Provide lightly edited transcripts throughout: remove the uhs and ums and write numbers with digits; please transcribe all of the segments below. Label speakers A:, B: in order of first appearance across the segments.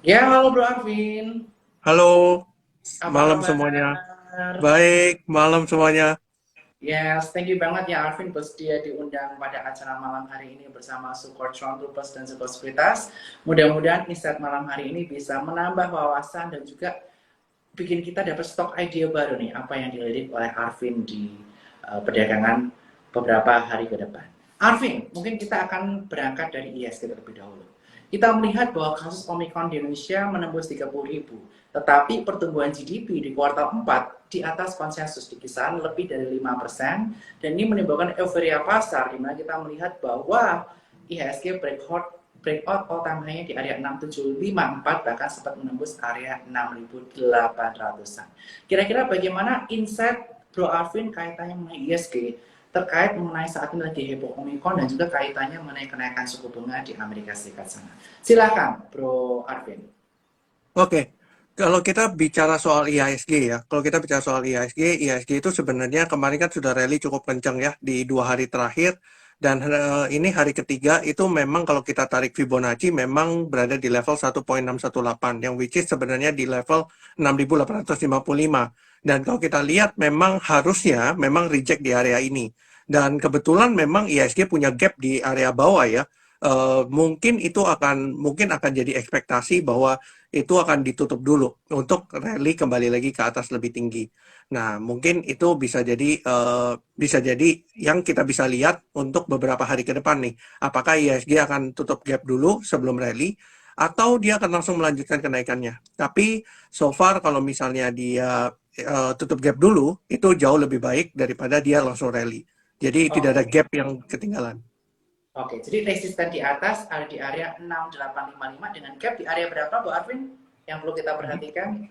A: Ya, halo Bro Arvin.
B: Halo,
A: Apa
B: malam semuanya.
A: kabar?
B: Baik, malam semuanya.
A: Yes, thank you banget ya Arvin bersedia diundang pada acara malam hari ini bersama Support Troopers dan Support Sekuritas. Mudah-mudahan insight malam hari ini bisa menambah wawasan dan juga bikin kita dapat stok ide baru nih apa yang dilirik oleh Arvin di perdagangan beberapa hari ke depan. Arvin, mungkin kita akan berangkat dari ISG terlebih dahulu. Kita melihat bahwa kasus Omicron di Indonesia menembus 30.000, tetapi pertumbuhan GDP di kuartal 4 di atas konsensus di kisaran lebih dari 5%, dan ini menimbulkan euforia pasar di mana kita melihat bahwa IHSG breakout all time high di area 6754 bahkan sempat menembus area 6800-an. Kira-kira bagaimana insight Bro Arvin kaitannya mengenai ISG terkait mengenai saat ini lagi heboh Omicron dan juga kaitannya mengenai kenaikan suku bunga di Amerika Serikat sana. Silakan Bro Arvin.
B: Oke, kalau kita bicara soal IHSG ya, kalau kita bicara soal IHSG itu sebenarnya kemarin kan sudah rally cukup kencang ya di 2 hari terakhir, dan ini hari ketiga itu memang kalau kita tarik Fibonacci memang berada di level 1.618, yang which is sebenarnya di level 6.855. Dan kalau kita lihat memang harusnya memang reject di area ini. Dan kebetulan memang IHSG punya gap di area bawah ya. Mungkin akan jadi ekspektasi bahwa itu akan ditutup dulu untuk rally kembali lagi ke atas lebih tinggi. Nah, mungkin itu bisa jadi yang kita bisa lihat untuk beberapa hari ke depan nih. Apakah ISG akan tutup gap dulu sebelum rally atau dia akan langsung melanjutkan kenaikannya. Tapi so far kalau misalnya dia tutup gap dulu, itu jauh lebih baik daripada dia langsung rally. Jadi tidak ada
A: Oke.
B: gap yang ketinggalan.
A: Oke, jadi resisten di atas ada di area 6855 dengan gap di area berapa Bu Arvin yang perlu kita perhatikan?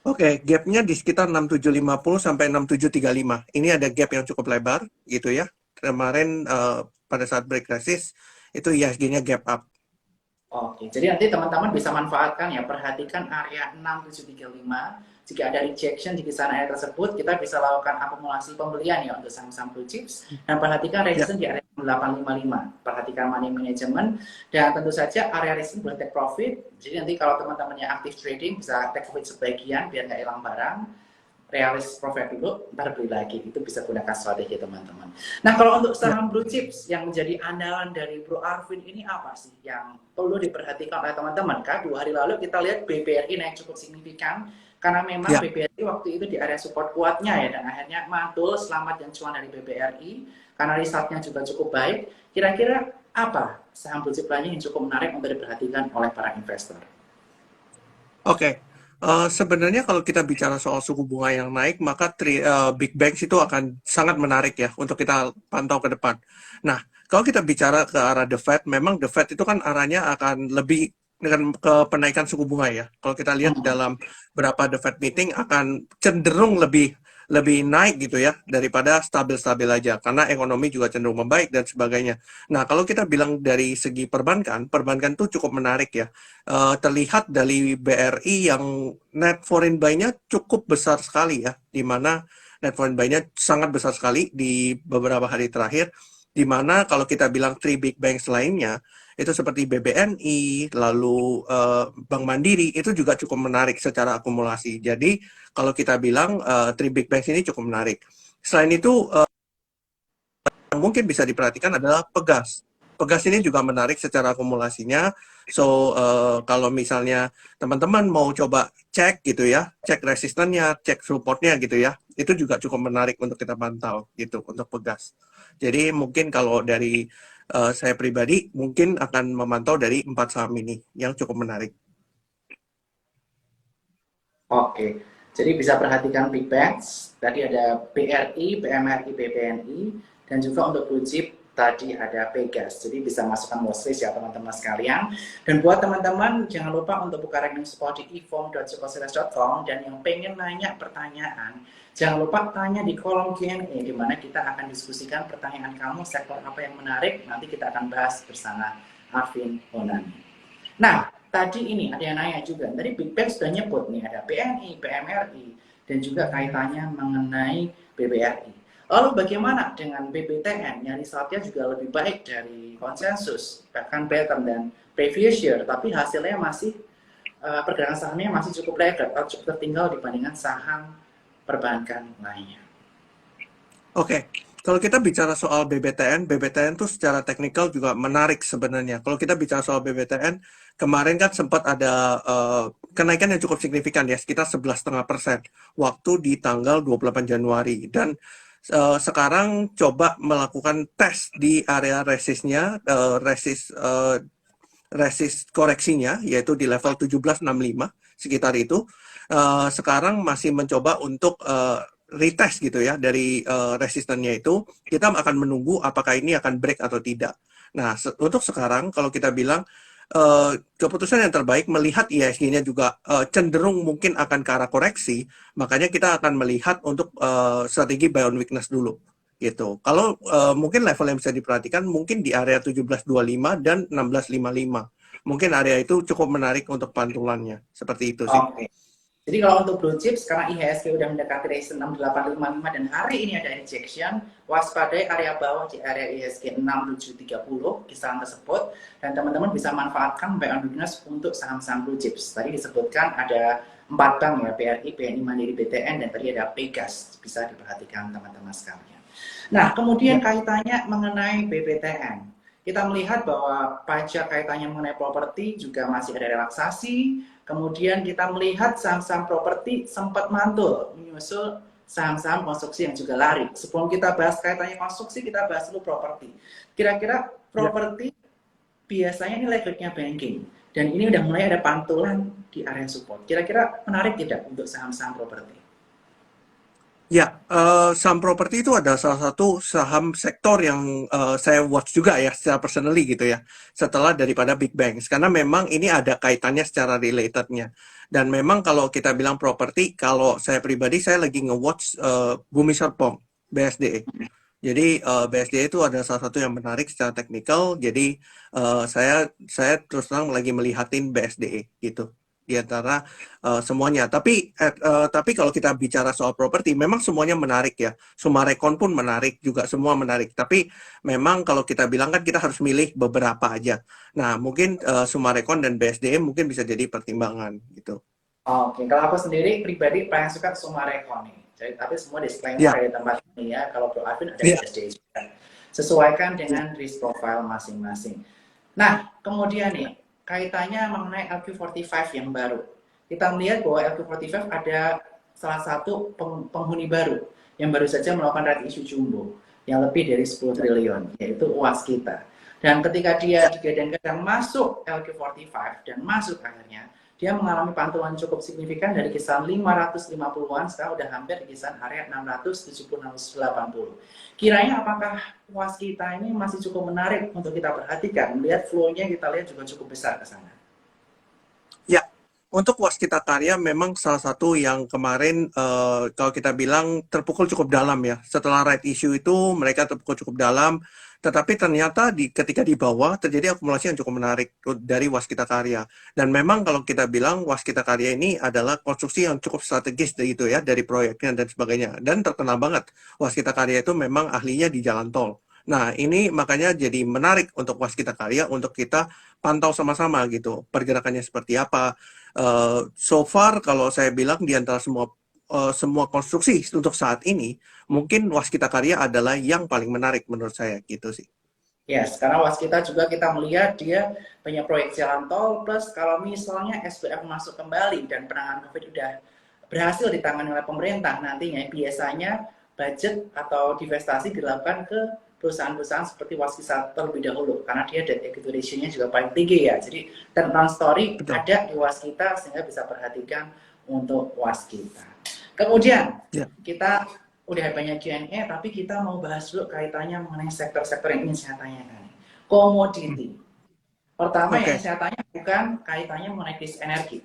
B: Oke, gapnya di sekitar 6750 sampai 6735. Ini ada gap yang cukup lebar, gitu ya. Kemarin pada saat break resist, itu IHSG-nya gap up.
A: Oke, jadi nanti teman-teman bisa manfaatkan ya, perhatikan area 6735. Jika ada rejection di kisaran area tersebut, kita bisa lakukan akumulasi pembelian ya untuk saham-saham blue chips. Dan perhatikan
B: Ya,
A: resistance di area 855. Perhatikan money management dan tentu saja area resistance buat take profit. Jadi nanti kalau teman-temannya aktif trading bisa take profit sebagian biar nggak hilang barang, realis profit dulu, ntar beli lagi. Itu bisa gunakan strategi teman-teman. Nah, kalau untuk
B: ya,
A: saham blue chips yang menjadi andalan dari Bro Arvin ini apa sih yang perlu diperhatikan oleh teman-teman? Kan 2 hari lalu kita lihat BBRI naik cukup signifikan karena memang
B: ya.
A: BBRI waktu itu di area support kuatnya ya, dan akhirnya mantul selamat dan cuan dari BBRI karena risetnya juga cukup baik. Kira-kira apa saham blue chip lainnya yang cukup menarik untuk diperhatikan oleh para investor?
B: Oke. Sebenarnya kalau kita bicara soal suku bunga yang naik, maka big banks itu akan sangat menarik ya untuk kita pantau ke depan. Nah, kalau kita bicara ke arah the Fed, memang the Fed itu kan arahnya akan lebih dengan ke penaikan suku bunga ya. Kalau kita lihat
A: Hmm.
B: dalam beberapa the Fed meeting akan cenderung lebih lebih naik gitu ya daripada stabil-stabil aja karena ekonomi juga cenderung membaik dan sebagainya. Nah, kalau kita bilang dari segi perbankan, perbankan tuh cukup menarik ya. Terlihat dari BRI yang net foreign buy-nya cukup besar sekali ya, di mana net foreign buy-nya sangat besar sekali di beberapa hari terakhir, di mana kalau kita bilang three big banks lainnya, itu seperti BBNI, lalu Bank Mandiri, itu juga cukup menarik secara akumulasi. Jadi kalau kita bilang three big banks ini cukup menarik. Selain itu, yang mungkin bisa diperhatikan adalah Pegas. Pegas ini juga menarik secara akumulasinya. So, kalau misalnya teman-teman mau coba cek gitu ya, cek resistannya, cek supportnya gitu ya, itu juga cukup menarik untuk kita pantau gitu untuk Pegas. Jadi mungkin kalau dari saya pribadi, mungkin akan memantau dari 4 saham ini yang cukup menarik.
A: Oke, jadi bisa perhatikan big banks. Tadi ada BRI, BMRI, BBNI, dan juga untuk blue chip tadi ada Pegas. Jadi bisa masukkan watchlist ya teman-teman sekalian. Dan buat teman-teman jangan lupa untuk buka rekening spot di ifom.sukosilas.com, dan yang pengen nanya pertanyaan, jangan lupa tanya di kolom Q&A di mana kita akan diskusikan pertanyaan kamu, sektor apa yang menarik, nanti kita akan bahas bersama Arvin Bonani. Nah, tadi ini ada yang nanya juga, dari Big Bang sudah nyebut nih ada BNI, PMRI, dan juga kaitannya mengenai BBRI. Lalu bagaimana dengan BBTN yang risetnya juga lebih baik dari konsensus, bahkan better dan previous year, tapi hasilnya masih pergerakan sahamnya masih cukup laggard atau cukup tertinggal dibandingkan saham perbankan lainnya.
B: Oke, kalau kita bicara soal BBTN tuh secara teknikal juga menarik sebenarnya. Kalau kita bicara soal BBTN, kemarin kan sempat ada kenaikan yang cukup signifikan ya, sekitar 11,5% waktu di tanggal 28 Januari. Dan sekarang coba melakukan tes di area resistnya, resist koreksinya, yaitu di level 1765, sekitar itu. Sekarang masih mencoba untuk retest gitu ya dari resistennya itu. Kita akan menunggu apakah ini akan break atau tidak. Nah, untuk sekarang kalau kita bilang keputusan yang terbaik melihat IHSG-nya juga cenderung mungkin akan ke arah koreksi, makanya kita akan melihat untuk strategi buy on weakness dulu gitu. Kalau mungkin level yang bisa diperhatikan mungkin di area 1725 dan 1655. Mungkin area itu cukup menarik untuk pantulannya. Seperti itu sih.
A: Oke. Jadi kalau untuk blue chips, karena IHSG udah mendekati resistance 6855 dan hari ini ada rejection, waspadai area bawah di area IHSG 6730, kisaran tersebut, dan teman-teman bisa manfaatkan buy on weakness untuk saham-saham blue chips. Tadi disebutkan ada 4 bank ya, BRI, BNI Mandiri, BTN, dan tadi ada Pegas. Bisa diperhatikan teman-teman sekalian. Nah, kemudian kaitannya mengenai BBTN. Kita melihat bahwa pajak kaitannya mengenai properti juga masih ada relaksasi. Kemudian kita melihat saham-saham properti sempat mantul menyusul saham-saham konstruksi yang juga lari. Sebelum kita bahas kaitannya konstruksi, kita bahas dulu properti. Kira-kira properti biasanya ini laggardnya banking. Dan ini udah mulai ada pantulan di area support. Kira-kira menarik tidak untuk saham-saham properti?
B: Ya, saham properti itu ada salah satu saham sektor yang saya watch juga ya secara personally gitu ya, setelah daripada big banks. Karena memang ini ada kaitannya secara relatednya. Dan memang kalau kita bilang properti, kalau saya pribadi saya lagi nge-watch Bumi Serpong, BSDE. Jadi BSDE itu ada salah satu yang menarik secara teknikal. Jadi saya terus terang lagi melihatin BSDE gitu di antara semuanya. Tapi kalau kita bicara soal properti, memang semuanya menarik ya. Sumarekon pun menarik juga, semua menarik. Tapi memang kalau kita bilang kan kita harus milih beberapa aja. Nah, mungkin Sumarekon dan BSDE mungkin bisa jadi pertimbangan gitu.
A: Oke, kalau aku sendiri pribadi paling suka Sumarekon nih. Jadi, tapi semua disclaimer
B: Ya,
A: dari tempat ini ya. Kalau Bro Alvin ada
B: ya,
A: BSD juga. Sesuaikan dengan risk profile masing-masing. Nah, kemudian nih, kaitannya mengenai LQ45 yang baru. Kita melihat bahwa LQ45 ada salah satu penghuni baru yang baru saja melakukan right issue jumbo yang lebih dari 10 triliun, yaitu Waskita. Dan ketika dia digadang-gadang masuk LQ45 dan masuk akhirnya, dia mengalami pantulan cukup signifikan dari kisaran 550-an, sekarang udah hampir di kisaran area 670-680. Kiranya apakah Waskita ini masih cukup menarik untuk kita perhatikan? Melihat flow-nya kita lihat juga cukup besar ke sana.
B: ya. Untuk Waskita Karya memang salah satu yang kemarin kalau kita bilang terpukul cukup dalam ya. Setelah right issue itu mereka terpukul cukup dalam, tetapi ternyata ketika di bawah terjadi akumulasi yang cukup menarik dari Waskita Karya. Dan memang kalau kita bilang Waskita Karya ini adalah konstruksi yang cukup strategis itu ya, dari proyeknya dan sebagainya. Dan terkenal banget Waskita Karya itu memang ahlinya di jalan tol. Nah, ini makanya jadi menarik untuk Waskita Karya untuk kita pantau sama-sama gitu. Pergerakannya seperti apa. So far kalau saya bilang di antara semua konstruksi untuk saat ini, mungkin Waskita Karya adalah yang paling menarik menurut saya gitu sih.
A: Yes, karena Waskita juga kita melihat dia punya proyek jalan tol, plus kalau misalnya SBF masuk kembali dan penanganan COVID sudah berhasil ditangani oleh pemerintah, nantinya biasanya budget atau divestasi dilakukan ke perusahaan-perusahaan seperti Waskita terlebih dahulu, karena dia debt equity ratio-nya juga paling tinggi ya. Jadi turnaround story
B: Betul.
A: ada di Waskita sehingga bisa perhatikan untuk Waskita. Kemudian
B: Ya.
A: kita udah banyak Q&A, tapi kita mau bahas dulu kaitannya mengenai sektor-sektor yang ingin saya tanyakan. Komoditi. Pertama yang saya tanya bukan kaitannya mengenai krisis energi,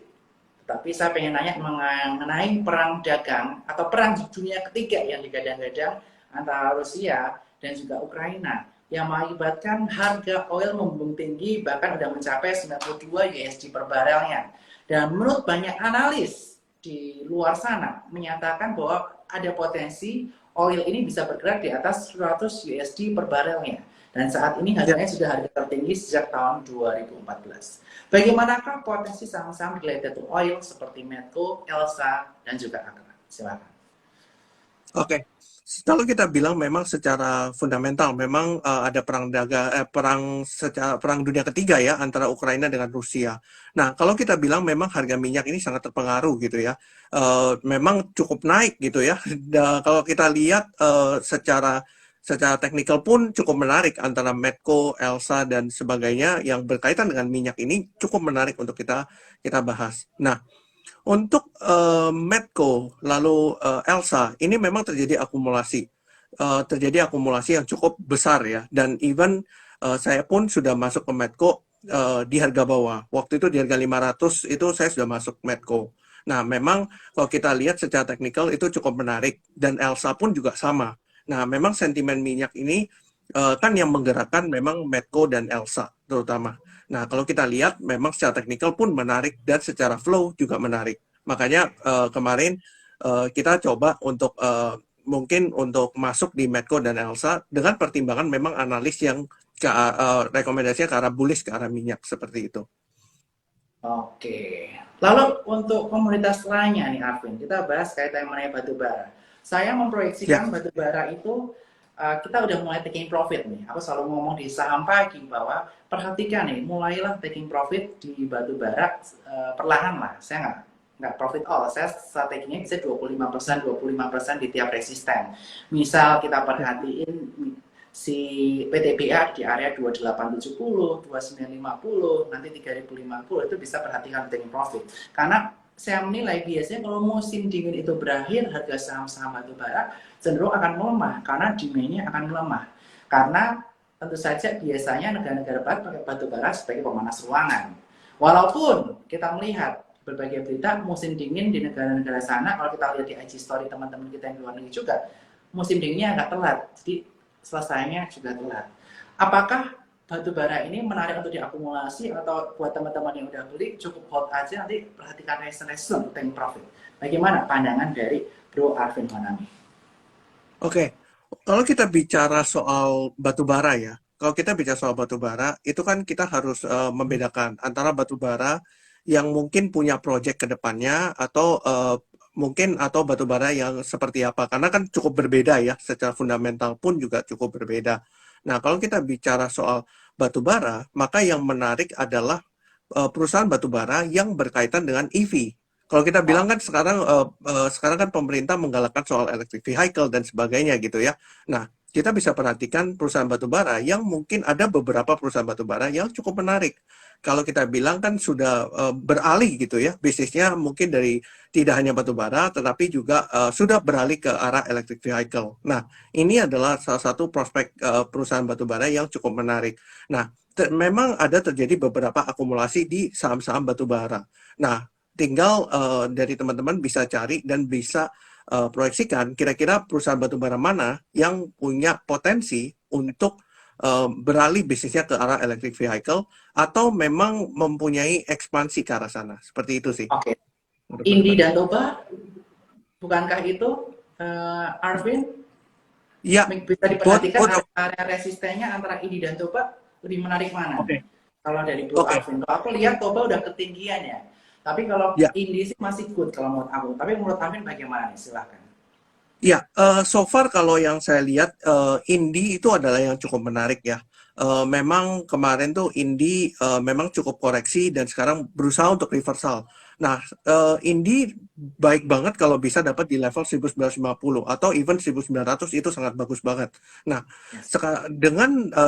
A: tapi saya pengen nanya mengenai perang dagang atau perang dunia ketiga yang digadang-gadang antara Rusia dan juga Ukraina yang mengakibatkan harga oil membumbung tinggi bahkan udah mencapai 92 USD per barelnya. Dan menurut banyak analis di luar sana menyatakan bahwa ada potensi oil ini bisa bergerak di atas 100 USD per barelnya. Dan saat ini
B: Ya.
A: harganya sudah harga tertinggi sejak tahun 2014. Bagaimanakah potensi saham-saham related to oil seperti Medco, Elsa, dan juga Akra? Silakan.
B: Oke, kalau kita bilang memang secara fundamental, memang ada perang dunia ketiga ya antara Ukraina dengan Rusia. Nah, kalau kita bilang memang harga minyak ini sangat terpengaruh gitu ya, memang cukup naik gitu ya. Kalau kita lihat secara teknikal pun cukup menarik antara Medco, Elsa dan sebagainya yang berkaitan dengan minyak ini cukup menarik untuk kita bahas. Nah, untuk Medco, lalu Elsa, ini memang terjadi akumulasi yang cukup besar ya. Dan even saya pun sudah masuk ke Medco di harga bawah. Waktu itu di harga 500 itu saya sudah masuk Medco. Nah, memang kalau kita lihat secara teknikal itu cukup menarik. Dan Elsa pun juga sama. Nah, memang sentimen minyak ini kan yang menggerakkan memang Medco dan Elsa terutama. Nah, kalau kita lihat memang secara teknikal pun menarik dan secara flow juga menarik. Makanya kemarin kita coba untuk mungkin untuk masuk di Medco dan Elsa dengan pertimbangan memang analis yang rekomendasinya ke arah bullish, ke arah minyak seperti itu.
A: Oke. Lalu untuk komoditas lainnya nih Arvin, kita bahas kaitan mengenai batu bara. Saya
B: Ya,
A: memproyeksikan batu bara itu kita udah mulai taking profit nih. Aku selalu ngomong di saham pagi bahwa perhatikan nih, mulailah taking profit di batu bara perlahan lah. Saya nggak profit all. Saya strateginya bisa 25% di tiap resisten. Misal kita
B: ya,
A: perhatiin si PTBA di area 2870, 2950, nanti 3050 itu bisa perhatikan taking profit. Karena saya menilai biasanya kalau musim dingin itu berakhir, harga saham-saham batu bara cenderung akan melemah karena demand-nya akan melemah. Karena tentu saja biasanya negara-negara barat pakai batu bara sebagai pemanas ruangan. Walaupun kita melihat berbagai berita musim dingin di negara-negara sana, kalau kita lihat di IG story teman-teman kita yang di luar negeri juga, musim dinginnya agak telat. Jadi selesainya juga telat. Apakah batu bara ini menarik untuk diakumulasi atau buat teman-teman yang udah beli cukup hold aja, nanti perhatikan resistance untuk take profit. Bagaimana pandangan dari Bro Arvin Manami?
B: oke. Kalau kita bicara soal batu bara ya, kalau kita bicara soal batu bara, itu kan kita harus membedakan antara batu bara yang mungkin punya project ke depannya atau atau batu bara yang seperti apa. Karena kan cukup berbeda ya, secara fundamental pun juga cukup berbeda. Nah, kalau kita bicara soal batu bara, maka yang menarik adalah perusahaan batu bara yang berkaitan dengan EV. Kalau kita bilang kan sekarang kan pemerintah menggalakkan soal electric vehicle dan sebagainya gitu ya. Nah, kita bisa perhatikan perusahaan batubara yang mungkin ada beberapa perusahaan batubara yang cukup menarik. Kalau kita bilang kan sudah beralih gitu ya, bisnisnya mungkin dari tidak hanya batubara, tetapi juga sudah beralih ke arah electric vehicle. Nah, ini adalah salah satu prospek perusahaan batubara yang cukup menarik. Nah, memang ada terjadi beberapa akumulasi di saham-saham batubara. Nah, tinggal dari teman-teman bisa cari dan bisa proyeksikan kira-kira perusahaan batubara mana yang punya potensi untuk beralih bisnisnya ke arah electric vehicle atau memang mempunyai ekspansi ke arah sana. Seperti itu sih
A: Oke.
B: untuk ke
A: Indi
B: depan.
A: dan Toba, bukankah itu Arvin
B: Ya,
A: bisa
B: both,
A: diperhatikan
B: both of,
A: area resistennya antara Indi dan Toba lebih menarik mana?
B: oke,
A: Kalau dari Bro
B: oke,
A: Arvin, kalau aku lihat Toba udah ketinggian ya. Tapi kalau
B: ya.
A: Indi sih masih good kalau menurut aku. Tapi menurut Arvin bagaimana nih? Silahkan.
B: Ya, so far kalau yang saya lihat indie itu adalah yang cukup menarik ya. Memang kemarin tuh indie memang cukup koreksi dan sekarang berusaha untuk reversal. Nah, indie baik banget kalau bisa dapat di level 1950 atau even 1900 itu sangat bagus banget. Nah,
A: Yes.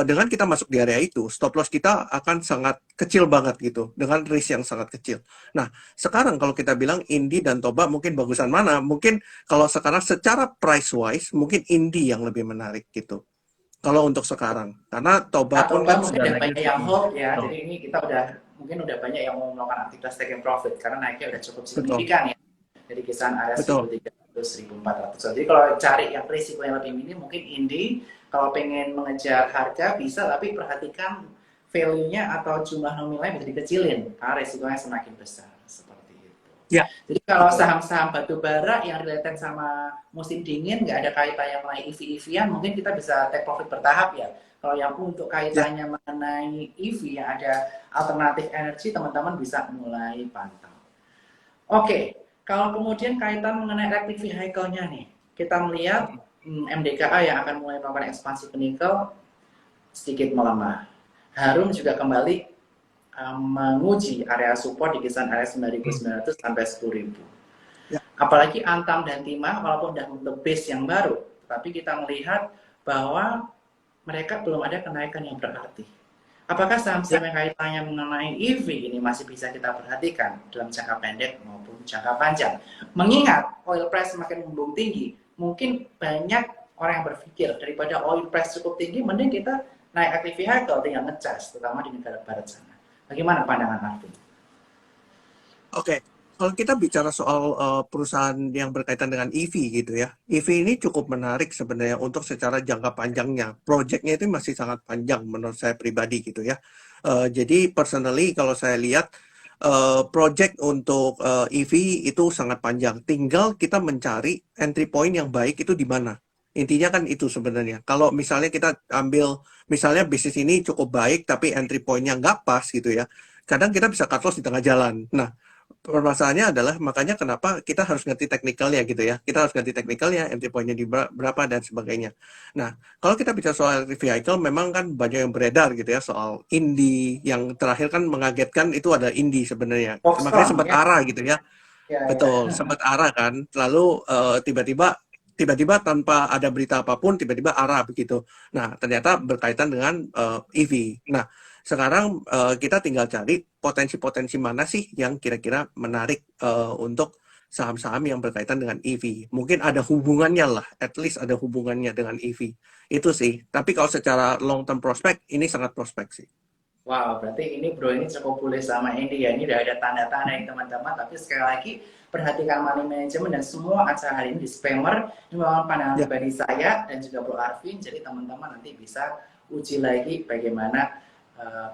B: dengan kita masuk di area itu, stop loss kita akan sangat kecil banget gitu, dengan risk yang sangat kecil. Nah, sekarang kalau kita bilang indie dan Toba mungkin bagusan mana? Mungkin kalau sekarang secara price wise mungkin indie yang lebih menarik gitu. Kalau untuk sekarang, karena Toba pun
A: Toba
B: kan
A: mungkin
B: sudah
A: udah
B: naiknya
A: banyak yang
B: cukup.
A: hold ya.
B: Betul.
A: Jadi ini kita udah banyak yang mau melakukan aktivitas taking profit karena naiknya udah cukup
B: Betul.
A: signifikan ya. Jadi kisaran area
B: Betul.
A: 1300 1400. Jadi kalau cari yang risiko yang lebih minim mungkin indie, kalau pengen mengejar harga bisa tapi perhatikan value-nya atau jumlah nominalnya bisa dikecilin karena risikonya semakin besar seperti itu.
B: Ya,
A: Jadi kalau
B: betul.
A: saham-saham batu bara yang related sama musim dingin, nggak ada kaitannya mengenai EV-EV-an, mungkin kita bisa take profit bertahap ya. Kalau yang untuk
B: Ya,
A: kaitannya mengenai EV yang ada alternatif energi, teman-teman bisa mulai pantau. Oke, kalau kemudian kaitan mengenai electric vehicle-nya nih, kita melihat MDKA yang akan mulai melakukan ekspansi ke nikel sedikit melemah. Harum juga kembali menguji area support di kisaran area 9.900 sampai 10.000.
B: ya,
A: Apalagi Antam dan Timah walaupun sudah membentuk base yang baru, tapi kita melihat bahwa mereka belum ada kenaikan yang berarti. Apakah
B: ya.
A: saham-saham yang kaitannya mengenai EV ini masih bisa kita perhatikan dalam jangka pendek maupun jangka panjang? Mengingat oil price semakin membumbung tinggi, mungkin banyak orang yang berpikir daripada oil price cukup tinggi, mending kita naik active vehicle tinggal ngecas, terutama di negara barat sana. Bagaimana pandangan Arvin?
B: Oke, kalau kita bicara soal perusahaan yang berkaitan dengan EV gitu ya, EV ini cukup menarik sebenarnya untuk secara jangka panjangnya. Proyeknya itu masih sangat panjang menurut saya pribadi gitu ya. Jadi personally kalau saya lihat project untuk EV itu sangat panjang. Tinggal kita mencari entry point yang baik itu di mana. Intinya kan itu sebenarnya. Kalau misalnya kita ambil, misalnya bisnis ini cukup baik tapi entry point-nya nggak pas gitu ya, kadang kita bisa cut loss di tengah jalan. Nah, permasalahannya adalah makanya kenapa kita harus ngerti teknikalnya gitu ya. Kita harus ngerti teknikalnya, entry point-nya di berapa dan sebagainya. Nah, kalau kita bicara soal vehicle, memang kan banyak yang beredar gitu ya soal Indy. Yang terakhir kan mengagetkan itu ada Indy sebenarnya. Makanya
A: Foxconn,
B: sempat
A: ya,
B: arah gitu ya.
A: ya,
B: Betul,
A: ya.
B: sempat arah kan. Lalu tiba-tiba tanpa ada berita apapun tiba-tiba arah begitu. Nah, ternyata berkaitan dengan EV. Nah, sekarang kita tinggal cari potensi-potensi mana sih yang kira-kira menarik untuk saham-saham yang berkaitan dengan EV. Mungkin ada hubungannya lah, at least ada hubungannya dengan EV. Itu sih. Tapi kalau secara long term prospect, ini sangat prospek sih.
A: Wow, berarti ini bro ini cukup pulih sama ini ya. Ini udah ada tanda-tanda yang teman-teman. Tapi sekali lagi perhatikan money management dan semua acara hari ini disclaimer. Ini memang pandangan
B: Ya,
A: pribadi saya dan juga Bro Arvin. Jadi teman-teman nanti bisa uji lagi bagaimana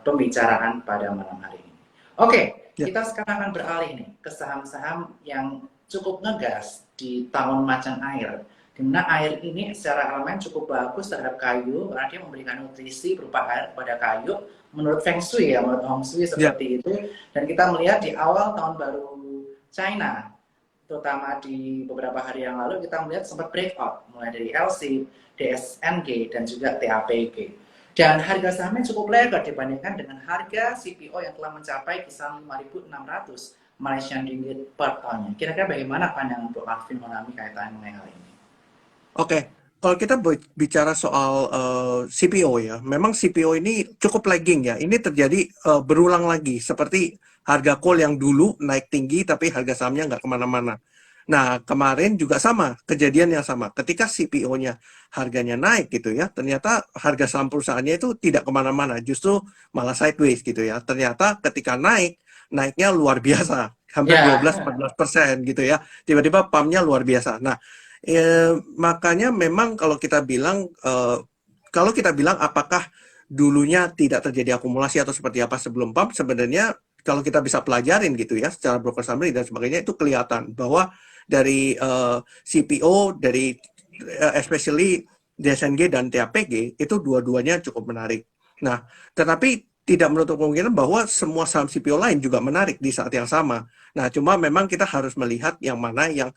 A: pembicaraan pada malam hari ini. Oke,
B: ya,
A: kita sekarang akan beralih nih ke saham-saham yang cukup ngegas di tahun macan air. Di mana air ini secara elemen cukup bagus terhadap kayu karena dia memberikan nutrisi berupa air kepada kayu menurut Feng Shui ya, menurut Hong Shui
B: ya,
A: seperti itu. Dan kita melihat di awal tahun baru China, terutama di beberapa hari yang lalu kita melihat sempat breakout mulai dari LC, DSNG dan juga TAPG. Dan harga sahamnya cukup lebar dibandingkan dengan harga CPO yang telah mencapai kisaran 5.600 Malaysian Ringgit per tonnya. Kira-kira bagaimana pandangan Bro Alvin mengalami kaitan mengenai hal ini?
B: Oke, kalau kita bicara soal CPO ya, memang CPO ini cukup lagging ya. Ini terjadi berulang lagi, seperti harga coal yang dulu naik tinggi, tapi harga sahamnya nggak kemana-mana. Nah, kemarin juga sama, kejadian yang sama. Ketika CPO-nya harganya naik gitu ya, ternyata harga saham perusahaannya itu tidak kemana-mana, justru malah sideways gitu ya. Ternyata ketika naiknya luar biasa, hampir
A: Ya,
B: 12-14% gitu ya. Tiba-tiba pumpnya luar biasa. Nah, makanya memang kalau kita bilang apakah dulunya tidak terjadi akumulasi atau seperti apa sebelum pump, sebenarnya kalau kita bisa pelajarin gitu ya secara broker summary dan sebagainya itu kelihatan bahwa dari CPO dari especially DSNG dan TAPG itu dua-duanya cukup menarik. Nah, tetapi tidak menutup kemungkinan bahwa semua saham CPO lain juga menarik di saat yang sama. Nah, cuma memang kita harus melihat yang mana yang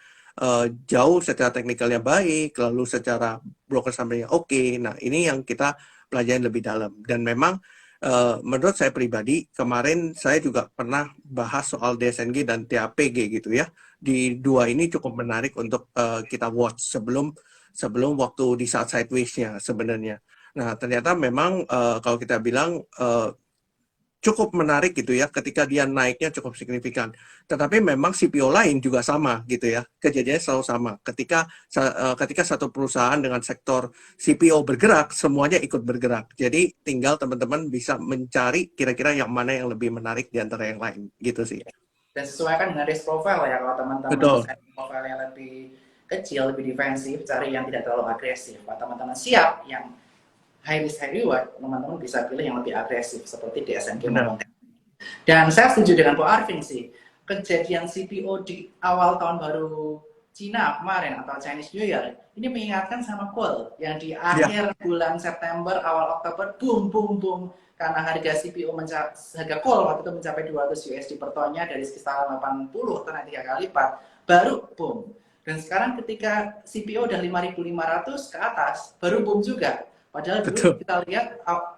B: jauh secara teknikalnya baik, lalu secara broker summary-nya oke. Nah, ini yang kita pelajari lebih dalam. Dan memang menurut saya pribadi, kemarin saya juga pernah bahas soal DSNG dan TAPG gitu ya. Di dua ini cukup menarik untuk kita watch sebelum waktu di saat sideways-nya sebenarnya. Nah, ternyata memang kalau kita bilang cukup menarik gitu ya ketika dia naiknya cukup signifikan. Tetapi memang CPO lain juga sama gitu ya. Kejadiannya selalu sama. Ketika satu perusahaan dengan sektor CPO bergerak, semuanya ikut bergerak. Jadi tinggal teman-teman bisa mencari kira-kira yang mana yang lebih menarik di antara yang lain gitu sih.
A: dan sesuaikan dengan risk profile ya. Kalau teman-teman
B: Betul.
A: risk profile yang lebih kecil, lebih defensif, cari yang tidak terlalu agresif. Kalau teman-teman siap yang high risk high reward, teman-teman bisa pilih yang lebih agresif seperti DSNG
B: Benar.
A: maupun. Dan saya setuju dengan Bu Arvin sih. kejadian CPO di awal tahun baru Cina kemarin atau Chinese New Year ini mengingatkan sama coal yang di
B: Ya,
A: akhir bulan September awal Oktober boom boom boom karena harga CPO harga coal waktu itu mencapai 200 USD per tonnya dari sekitar 80 atau naik 3 kali lipat baru boom. Dan sekarang ketika CPO udah 5.500 ke atas baru boom juga. Padahal dulu
B: betul.
A: kita lihat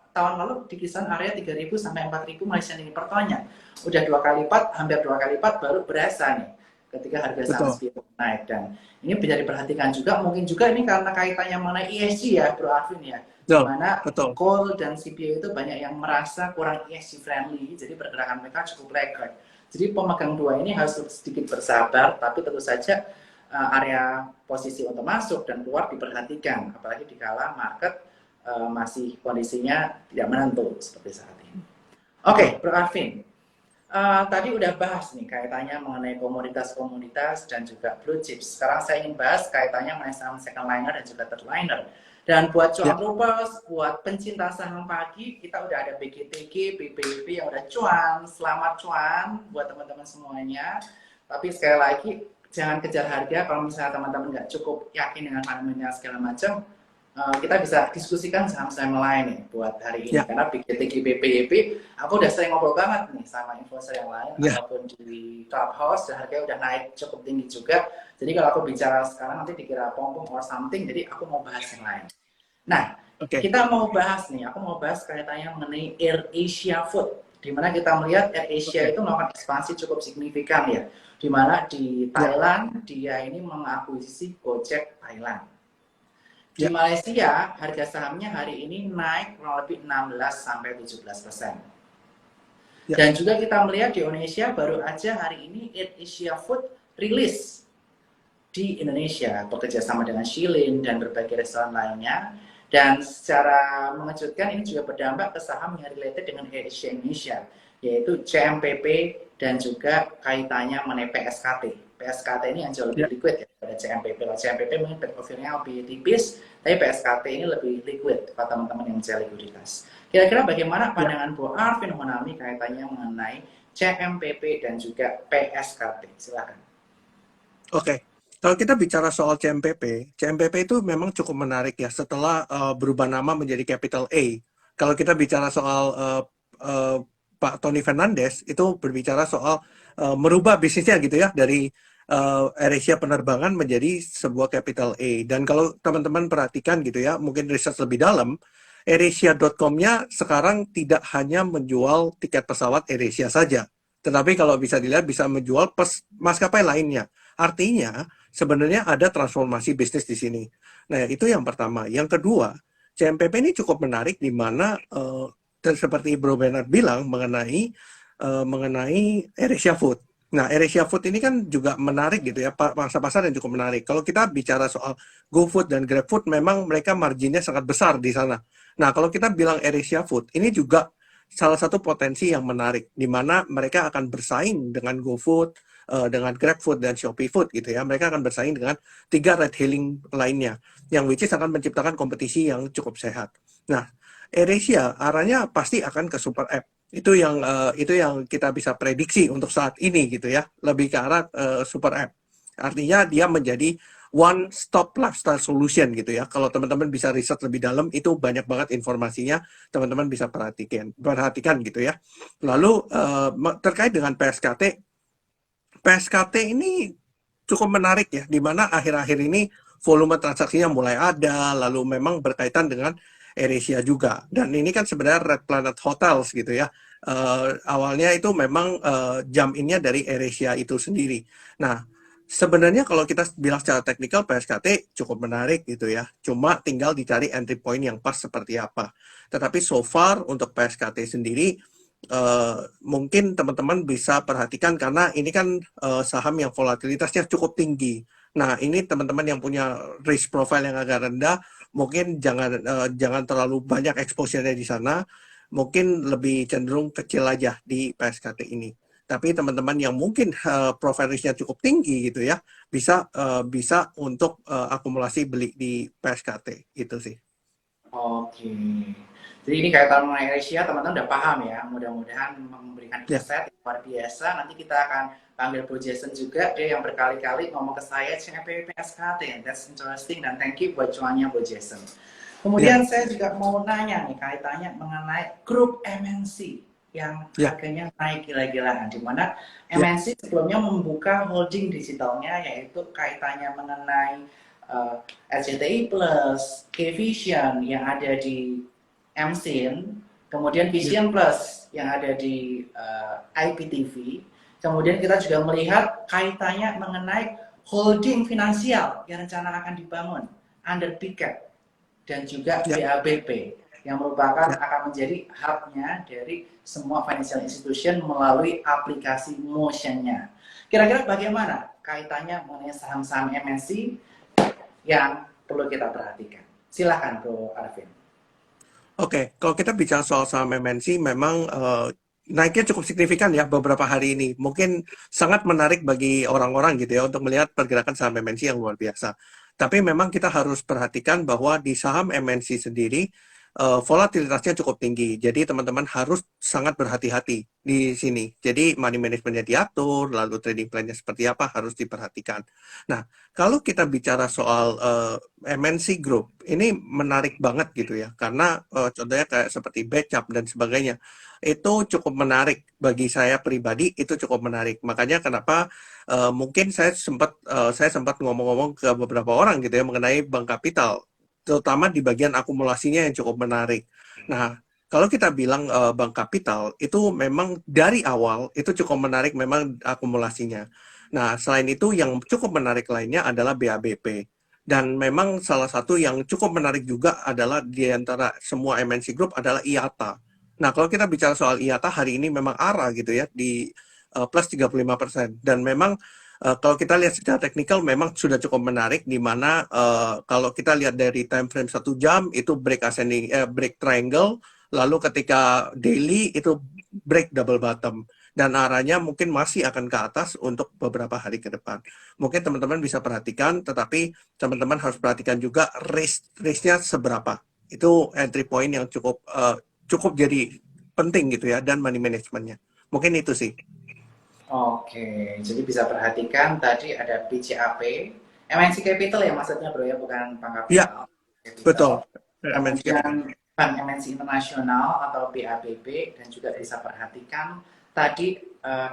A: tahun lalu di kisaran area 3.000 sampai 4.000 Malaysian ringgit per tonnya. Udah 2 kali lipat, hampir 2 kali lipat baru berasa nih ketika harga saham
B: Betul.
A: CPO naik. Dan ini bisa diperhatikan juga, mungkin juga ini karena kaitannya mengenai ESG ya Bro Arvin ya, di
B: Betul.
A: mana
B: Betul.
A: coal dan CPO itu banyak yang merasa kurang ESG friendly, jadi pergerakan mereka cukup record. Jadi pemegang dua ini harus sedikit bersabar, tapi tentu saja area posisi untuk masuk dan keluar diperhatikan, apalagi dikala market masih kondisinya tidak menentu seperti saat ini. Oke, Bro Arvin, tadi udah bahas nih kaitannya mengenai komoditas-komoditas dan juga blue chips. Sekarang saya ingin bahas kaitannya mengenai saham second liner dan juga third liner. Dan buat cuan
B: Ya,
A: troopers, buat pencinta saham pagi, kita udah ada BGTG, BPIP yang udah cuan. Selamat cuan buat teman-teman semuanya. Tapi sekali lagi, jangan kejar harga. Kalau misalnya teman-teman nggak cukup yakin dengan fundamental segala macam, kita bisa diskusikan saham-saham lain nih buat hari ini.
B: ya,
A: Karena BGTG, BPIP, aku udah sering ngobrol banget nih sama influencer yang lain
B: ya.
A: ataupun di Clubhouse dan harganya udah naik cukup tinggi juga. Jadi kalau aku bicara sekarang nanti dikira pom-pom or something, jadi aku mau bahas yang lain. Nah,
B: Oke.
A: kita mau bahas nih, aku mau bahas kaitannya mengenai Air Asia Food, di mana kita melihat Air Asia
B: Oke.
A: itu melakukan ekspansi cukup signifikan ya, di mana di
B: Ya,
A: Thailand dia ini mengakuisisi Gojek Thailand. Di
B: ya,
A: Malaysia, harga sahamnya hari ini naik kurang lebih 16 sampai 17%.
B: ya,
A: Dan juga kita melihat di Indonesia baru aja hari ini Air Asia Food rilis di Indonesia bekerja sama dengan Shilin dan berbagai restoran lainnya. Dan secara mengejutkan ini juga berdampak ke saham yang related dengan Air Asia Indonesia, yaitu CMPP dan juga kaitannya mengenai PSKT. PSKT ini yang jauh
B: ya.
A: lebih liquid ya daripada CMPP. Kalau CMPP mungkin profilnya lebih tipis, tapi PSKT ini lebih liquid buat teman-teman yang mencari likuiditas. Kira-kira bagaimana
B: Ya.
A: pandangan Bu Arvin Honami kaitannya mengenai CMPP dan juga PSKT? Silakan.
B: Oke. Kalau kita bicara soal CMPP, CMPP itu memang cukup menarik ya setelah berubah nama menjadi Capital A. Kalau kita bicara soal uh, Pak Tony Fernandes, itu berbicara soal merubah bisnisnya gitu ya dari AirAsia penerbangan menjadi sebuah Capital A. Dan kalau teman-teman perhatikan gitu ya, mungkin riset lebih dalam, AirAsia.com-nya sekarang tidak hanya menjual tiket pesawat AirAsia saja, tetapi kalau bisa dilihat bisa menjual maskapai lainnya. Artinya, sebenarnya ada transformasi bisnis di sini. Nah, itu yang pertama. Yang kedua, CMPP ini cukup menarik di mana seperti Bro Bernard bilang mengenai AirAsia Food. Nah, AirAsia Food ini kan juga menarik gitu ya, pasar-pasar yang cukup menarik. Kalau kita bicara soal GoFood dan GrabFood, memang mereka marginnya sangat besar di sana. Nah, kalau kita bilang AirAsia Food, ini juga salah satu potensi yang menarik, di mana mereka akan bersaing dengan GoFood, dengan GrabFood dan ShopeeFood gitu ya. Mereka akan bersaing dengan 3 ride-hailing lainnya, yang which is akan menciptakan kompetisi yang cukup sehat. Nah, AirAsia arahnya pasti akan ke super app. Itu yang kita bisa prediksi untuk saat ini gitu ya, lebih ke arah super app. Artinya dia menjadi one stop lifestyle solution gitu ya. Kalau teman-teman bisa riset lebih dalam, itu banyak banget informasinya, teman-teman bisa perhatikan gitu ya. Lalu terkait dengan PSKT ini cukup menarik ya, di mana akhir-akhir ini volume transaksinya mulai ada, lalu memang berkaitan dengan AirAsia juga. Dan ini kan sebenarnya Red Planet Hotels gitu ya. Awalnya itu memang jump in-nya dari AirAsia itu sendiri. Nah, sebenarnya kalau kita bilang secara teknikal PSKT cukup menarik gitu ya. Cuma tinggal dicari entry point yang pas seperti apa. Tetapi so far untuk PSKT sendiri mungkin teman-teman bisa perhatikan karena ini kan saham yang volatilitasnya cukup tinggi. Nah, ini teman-teman yang punya risk profile yang agak rendah, mungkin jangan terlalu banyak exposure-nya di sana, mungkin lebih cenderung kecil aja di PSKT ini. Tapi teman-teman yang mungkin profile risk-nya cukup tinggi gitu ya, bisa untuk akumulasi beli di PSKT itu sih.
A: Oke. Jadi ini kaitan mengenai Asia, teman-teman udah paham ya. Mudah-mudahan memberikan
B: Ya,
A: insight yang luar biasa. Nanti kita akan panggil Bro Jason juga, dia yang berkali-kali ngomong ke saya, CMPP SKT, that's interesting, dan thank you buat cuannya Bro Jason.
B: ya,
A: Kemudian saya juga mau nanya nih, kaitannya mengenai grup MNC yang
B: ya,
A: harganya naik gila-gilaan, di mana
B: ya,
A: MNC sebelumnya membuka holding digitalnya, yaitu kaitannya mengenai RCTI Plus, K-Vision yang ada di MSIN, kemudian
B: ya,
A: Vision Plus yang ada di IPTV. Kemudian kita juga melihat kaitannya mengenai holding finansial yang rencana akan dibangun under PICAP dan juga
B: ya,
A: BABP yang merupakan
B: ya.
A: akan menjadi hubnya dari semua financial institution melalui aplikasi Motion-nya. Kira-kira bagaimana kaitannya mengenai saham-saham MNC yang perlu kita perhatikan? Silakan Bro Arvin.
B: Oke, kalau kita bicara soal saham MNC, memang naiknya cukup signifikan ya beberapa hari ini. Mungkin sangat menarik bagi orang-orang gitu ya untuk melihat pergerakan saham MNC yang luar biasa. Tapi memang kita harus perhatikan bahwa di saham MNC sendiri volatilitasnya cukup tinggi. Jadi teman-teman harus sangat berhati-hati di sini. Jadi money managementnya diatur, lalu trading plan-nya seperti apa harus diperhatikan. Nah, kalau kita bicara soal MNC Group, ini menarik banget gitu ya, karena contohnya kayak seperti Becap dan sebagainya, itu cukup menarik bagi saya pribadi, itu cukup menarik. Makanya kenapa mungkin saya sempat ngomong-ngomong ke beberapa orang gitu ya mengenai Bank Kapital, terutama di bagian akumulasinya yang cukup menarik. Nah, kalau kita bilang Bank Kapital itu memang dari awal itu cukup menarik memang akumulasinya. Nah, selain itu yang cukup menarik lainnya adalah BABP. Dan memang salah satu yang cukup menarik juga adalah di antara semua MNC Group adalah IATA. Nah, kalau kita bicara soal IATA hari ini memang ARA gitu ya di plus 35%. Dan memang kalau kita lihat secara teknikal memang sudah cukup menarik di mana kalau kita lihat dari time frame 1 jam itu break ascending break triangle, lalu ketika daily itu break double bottom dan arahnya mungkin masih akan ke atas untuk beberapa hari ke depan. Mungkin teman-teman bisa perhatikan, tetapi teman-teman harus perhatikan juga risk-nya seberapa. Itu entry point yang cukup jadi penting gitu ya, dan money managementnya. Mungkin itu sih.
A: Oke, jadi bisa perhatikan tadi ada BCAP, MNC Capital ya maksudnya bro ya, bukan Bank
B: Ya,
A: Capital.
B: betul.
A: Capital.
B: MNC Capital.
A: Kemudian Bank MNC Internasional atau BABB, dan juga bisa perhatikan tadi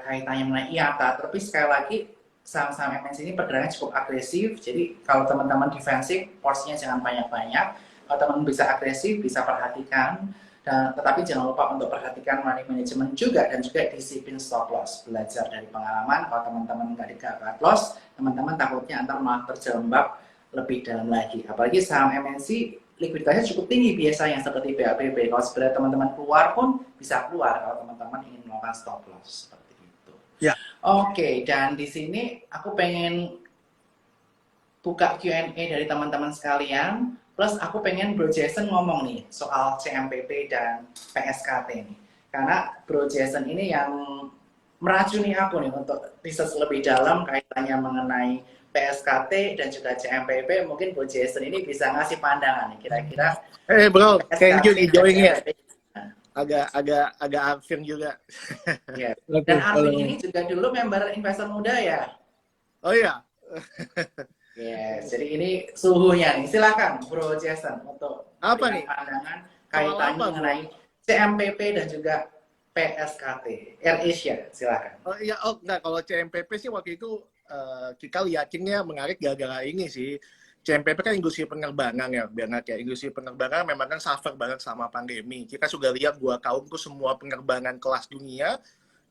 A: kaitannya mengenai IATA. Tapi sekali lagi saham-saham MNC ini pergerakannya cukup agresif, jadi kalau teman-teman defensif porsinya jangan banyak-banyak. Kalau teman bisa agresif bisa perhatikan. Dan, tetapi jangan lupa untuk perhatikan money management juga, dan juga disiplin stop loss. Belajar dari pengalaman, kalau teman-teman nggak di-cut loss, teman-teman takutnya antar malah terjerembab lebih dalam lagi. Apalagi saham MNC likuiditasnya cukup tinggi biasanya seperti BABB. Kalau sebenarnya teman-teman keluar pun bisa keluar kalau teman-teman ingin melakukan stop loss seperti itu.
B: Ya,
A: Oke, dan di sini aku pengen buka Q&A dari teman-teman sekalian. Plus aku pengen Bro Jason ngomong nih soal CMPP dan PSKT nih. Karena Bro Jason ini yang meracuni aku nih untuk riset lebih dalam kaitannya mengenai PSKT dan juga CMPP. Mungkin Bro Jason ini bisa ngasih pandangan nih kira-kira.
C: Bro, thank you nih joinnya.
A: Nah,
C: Agak Arvin juga.
A: ya. Dan Arvin ini juga dulu member investor muda ya.
C: Oh iya.
A: Yes, jadi ini suhunya nih. Silakan Bro Jason untuk
C: Apa nih?
A: pandangan
C: Soal
A: kaitannya
C: apa,
A: mengenai CMPP dan juga PSKT AirAsia. Silakan.
C: Oh iya, enggak, kalau CMPP sih waktu itu kita liatinnya menarik gara-gara ini sih. CMPP kan industri penerbangan ya, banget ya. Industri penerbangan memang kan suffer banget sama pandemi. Kita sudah lihat 2 tahun tuh semua penerbangan kelas dunia,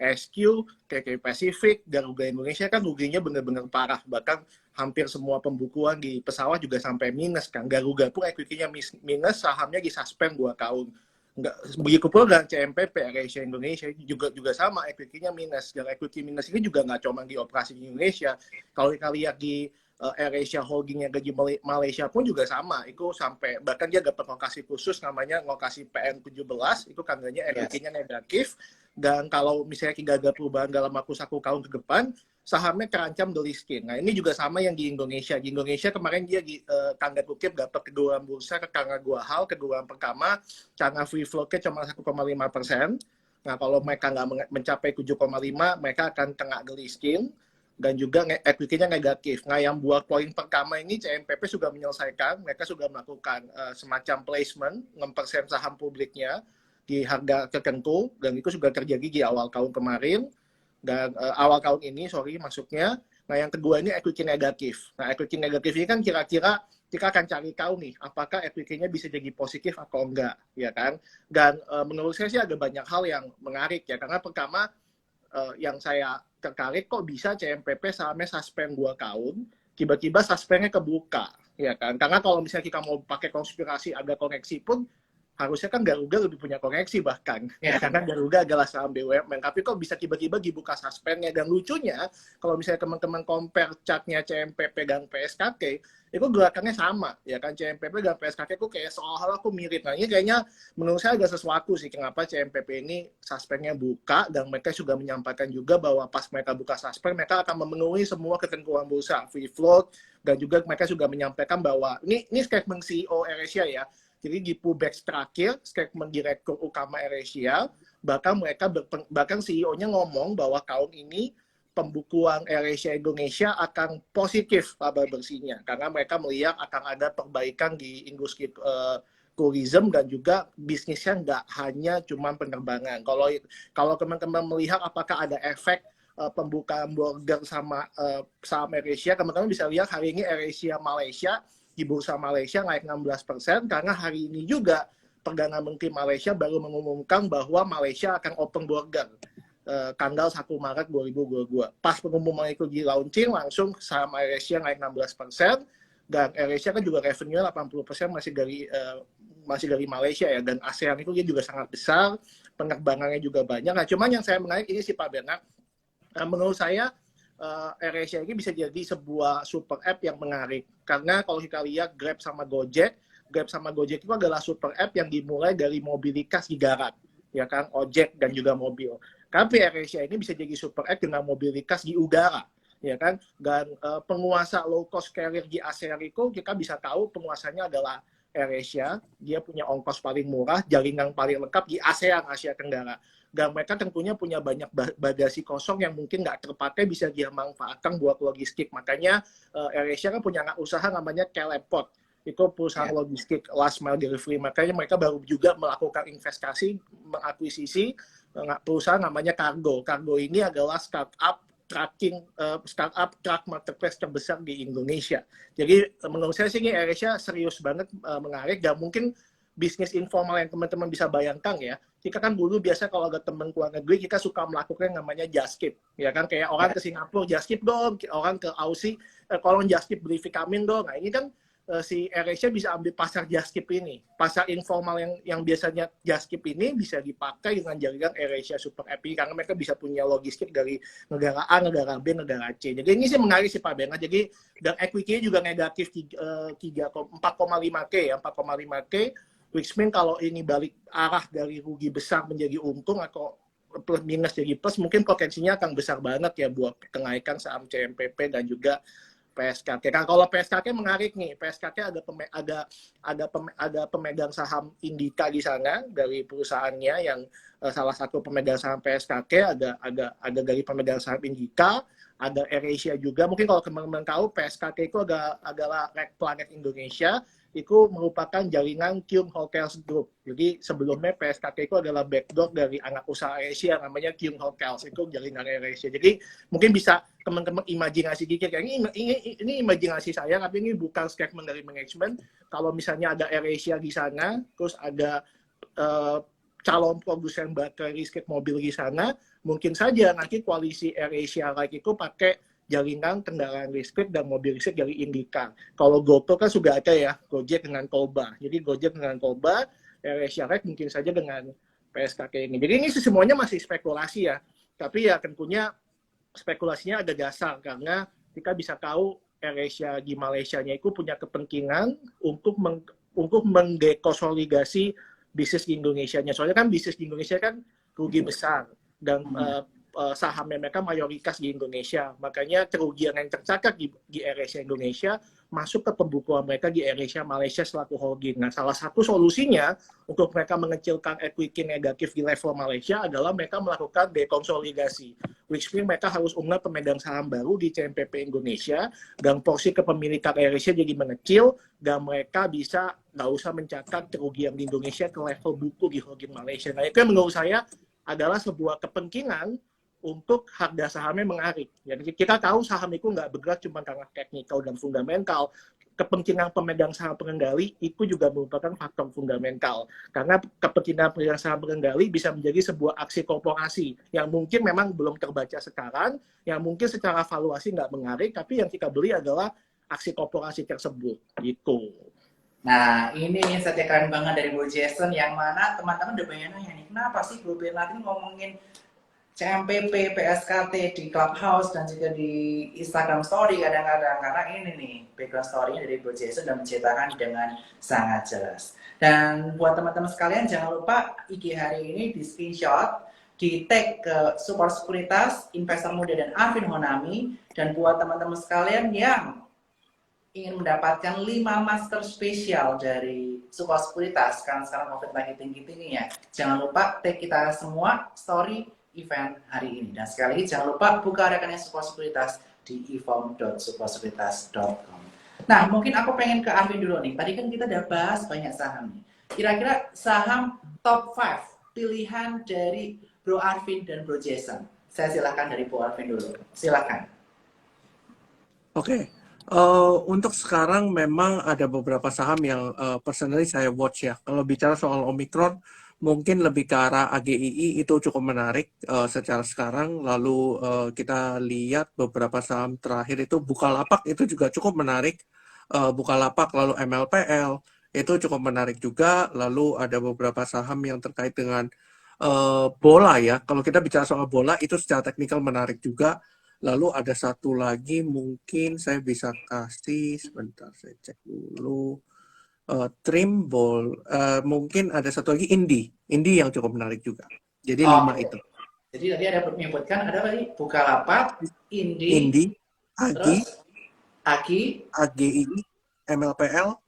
C: SQ, KK Pacific, Garuda Indonesia kan ruginya benar-benar parah. Bahkan hampir semua pembukuan di pesawat juga sampai minus kan. Garuda pun equity-nya minus, sahamnya disuspend 2 tahun. Enggak, begitu pula dengan CMPP, AirAsia Indonesia juga sama, equity-nya minus. Dan equity minus ini juga nggak cuma di operasi di Indonesia. Kalau kita lihat di AirAsia Holding yang di Malaysia pun juga sama. Itu sampai, bahkan dia dapat lokasi khusus namanya lokasi PN17, itu tandanya equity-nya negatif. Dan kalau misalnya tidak ada perubahan dalam waktu 1 tahun ke depan, sahamnya terancam delisting. Nah, ini juga sama yang di Indonesia. Di Indonesia kemarin dia tanda kutip dapat keduaan bursa karena dua hal. Keduaan pertama, karena free float-nya cuma 1,5%. Nah, kalau mereka nggak mencapai 7,5, mereka akan kena delisting. Dan juga equity-nya negatif. Nah, yang buat poin pertama ini CMPP sudah menyelesaikan, mereka sudah melakukan semacam placement 6% saham publiknya di harga tertentu, dan itu sudah terjadi di awal tahun kemarin, dan awal tahun ini, maksudnya. Nah, yang kedua ini equity negatif. Nah, equity negatif ini kan kira-kira kita akan cari tahu nih, apakah equity-nya bisa jadi positif atau enggak, ya kan? Dan menurut saya sih ada banyak hal yang menarik ya, karena pertama, yang saya tertarik kok bisa CMPP sahamnya suspend 2 tahun, tiba-tiba suspendnya kebuka, ya kan? Karena kalau misalnya kita mau pakai konspirasi agak koreksi pun, harusnya kan Garuda lebih punya koreksi bahkan, ya, karena Garuda adalah saham BUMN, tapi kok bisa tiba-tiba dibuka suspendnya. Dan lucunya, kalau misalnya teman-teman compare chartnya CMPP dan PSKK, itu gerakannya sama, ya kan? CMPP dan PSKK itu kayak seolah-olah aku mirip. Nah, ini kayaknya menurut saya ada sesuatu sih, kenapa CMPP ini suspendnya buka, dan mereka sudah menyampaikan juga bahwa pas mereka buka suspend, mereka akan memenuhi semua ketentuan bursa, free float, dan juga mereka sudah menyampaikan bahwa, ini statement CEO AirAsia ya, jadi di Pubex terakhir, statement Direktur Utama AirAsia, bahkan CEO-nya ngomong bahwa tahun ini pembukuan AirAsia Indonesia akan positif laba bersihnya, karena mereka melihat akan ada perbaikan di industri tourism dan juga bisnisnya nggak hanya cuma penerbangan. Kalau teman-teman melihat apakah ada efek pembukaan border sama saham AirAsia, teman-teman bisa lihat hari ini AirAsia Malaysia di bursa Malaysia naik 16%, karena hari ini juga Perdana Menteri Malaysia baru mengumumkan bahwa Malaysia akan open border tanggal 1 Maret 2022. Pas pengumuman itu di launching, langsung saham AirAsia naik 16%, dan AirAsia kan juga revenue 80% masih dari Malaysia ya, dan ASEAN itu dia juga sangat besar, penerbangannya juga banyak. Nah, cuman yang saya menarik ini sih Pak Bernard, menurut saya AirAsia ini bisa jadi sebuah super app yang menarik, karena kalau kita lihat Grab sama Gojek itu adalah super app yang dimulai dari mobilitas di darat, ya kan, ojek dan juga mobil. Tapi AirAsia ini bisa jadi super app dengan mobilitas di udara, ya kan, dan penguasa low cost carrier di ASEAN itu kita bisa tahu penguasanya adalah AirAsia. Dia punya ongkos paling murah, jaringan paling lengkap di ASEAN, Asia Tenggara. Dan mereka tentunya punya banyak bagasi kosong yang mungkin nggak terpakai, bisa dia manfaatkan buat logistik. Makanya AirAsia kan punya anak usaha namanya Teleport. Itu perusahaan logistik last mile delivery. Makanya mereka baru juga melakukan investasi, mengakuisisi perusahaan namanya Kargo. Kargo ini adalah startup truck marketplace terbesar di Indonesia. Jadi menurut saya sih ini AirAsia serius banget menarik, dan mungkin bisnis informal yang teman-teman bisa bayangkan ya. Kita kan dulu biasa kalau ada teman keluar negeri, kita suka melakukan yang namanya just tip, ya kan, kayak orang ke Singapura just tip dong, orang ke Aussie kalau just tip beli vitamin dong. Nah, ini kan si AirAsia bisa ambil pasar just tip ini, pasar informal yang biasanya just tip ini bisa dipakai dengan jaringan AirAsia Super App, karena mereka bisa punya logistik dari negara A, negara B, negara C. Jadi ini sih menarik sih Pak Bernard. Jadi dan equity-nya juga negatif 4,5K ya, 4,5K. Which mean kalau ini balik arah dari rugi besar menjadi untung atau plus minus jadi plus, mungkin potensinya akan besar banget ya buat kenaikan saham CMPP dan juga PSKK. Nah, kalau PSKK menarik nih, PSKK ada pemegang saham Indika di sana dari perusahaannya, yang salah satu pemegang saham PSKK ada dari pemegang saham Indika, ada AirAsia juga. Mungkin kalau teman-teman tahu, PSKK itu adalah Red Planet Indonesia. Itu merupakan jaringan Kyung Hotels Group. Jadi sebelumnya PSKK itu adalah backdoor dari anak usaha AirAsia namanya Kyung Hotels. Itu jaringan AirAsia. Jadi mungkin bisa teman-teman imajinasi dikit. Ini imajinasi saya, tapi ini bukan statement dari manajemen. Kalau misalnya ada AirAsia di sana, terus ada calon produsen baterai listrik mobil di sana, mungkin saja nanti koalisi AirAsia lagi itu pakai jaringan kendaraan listrik dan mobil listrik dari Indika. Kalau GoTo kan sudah ada ya, Gojek dengan Toba. Jadi Gojek dengan Toba, AirAsia mungkin saja dengan PSKK ini. Jadi ini semuanya masih spekulasi ya. Tapi ya tentunya spekulasinya ada dasar, karena kita bisa tahu AirAsia di Malaysia-nya itu punya kepentingan untuk mengdekonsolidasi bisnis di Indonesia-nya. Soalnya kan bisnis di Indonesia kan rugi besar, dan sahamnya mereka mayoritas di Indonesia. Makanya kerugian yang tercatat di AirAsia Indonesia masuk ke pembukuan mereka di AirAsia Malaysia selaku holding. Nah, salah satu solusinya untuk mereka mengecilkan equity negatif di level Malaysia adalah mereka melakukan dekonsolidasi. Which means mereka harus unggah pemegang saham baru di CMPP Indonesia, dan porsi kepemilikan AirAsia jadi mengecil, dan mereka bisa nggak usah mencatat kerugian di Indonesia ke level buku di holding Malaysia. Nah, itu yang menurut saya adalah sebuah kepentingan untuk harga sahamnya mengarik. Jadi kita tahu saham itu nggak bergerak cuma karena teknikal dan fundamental. Kepentingan pemegang saham pengendali itu juga merupakan faktor fundamental. Karena kepentingan pemegang saham pengendali bisa menjadi sebuah aksi korporasi yang mungkin memang belum terbaca sekarang, yang mungkin secara valuasi nggak menarik, tapi yang kita beli adalah aksi korporasi tersebut. Gitu.
A: Nah, ini insight keren banget dari Bu Jason, yang mana teman-teman udah banyak nanya nih, kenapa sih Bro Bernard ini ngomongin CMPP, PSKT di Clubhouse dan juga di Instagram Story kadang-kadang, karena ini nih background story-nya dari Bro Jason dan menceritakan dengan sangat jelas. Dan buat teman-teman sekalian, jangan lupa IG hari ini di screenshot, di tag ke Support Sekuritas, Investor Muda dan Arvin Honami. Dan buat teman-teman sekalian yang ingin mendapatkan 5 masker spesial dari Support Sekuritas, karena sekarang COVID lagi tinggi-tingginya, jangan lupa tag kita semua story event hari ini. Dan sekali lagi jangan lupa buka rekening Support Sekuritas di eform.supportsekuritas.com. Nah, mungkin aku pengen ke Arvin dulu nih. Tadi kan kita udah bahas banyak saham nih. Kira-kira saham top 5 pilihan dari Bro Arvin dan Bro Jason. Saya silakan dari Bro Arvin dulu. Silakan.
B: Oke. Untuk sekarang memang ada beberapa saham yang personally saya watch ya. Kalau bicara soal Omicron, mungkin lebih ke arah AGII, itu cukup menarik secara sekarang. Lalu kita lihat beberapa saham terakhir itu Bukalapak, itu juga cukup menarik. Bukalapak, lalu MLPL, itu cukup menarik juga. Lalu ada beberapa saham yang terkait dengan bola ya. Kalau kita bicara soal bola, itu secara teknikal menarik juga. Lalu ada satu lagi mungkin saya bisa kasih, sebentar saya cek dulu. Trimble, mungkin ada satu lagi Indi yang cukup menarik juga. Jadi 5 itu.
A: Jadi tadi ada menyebutkan ada tadi Bukalapak,
B: Indi, Agi,
A: terus
B: AGI, MLPL,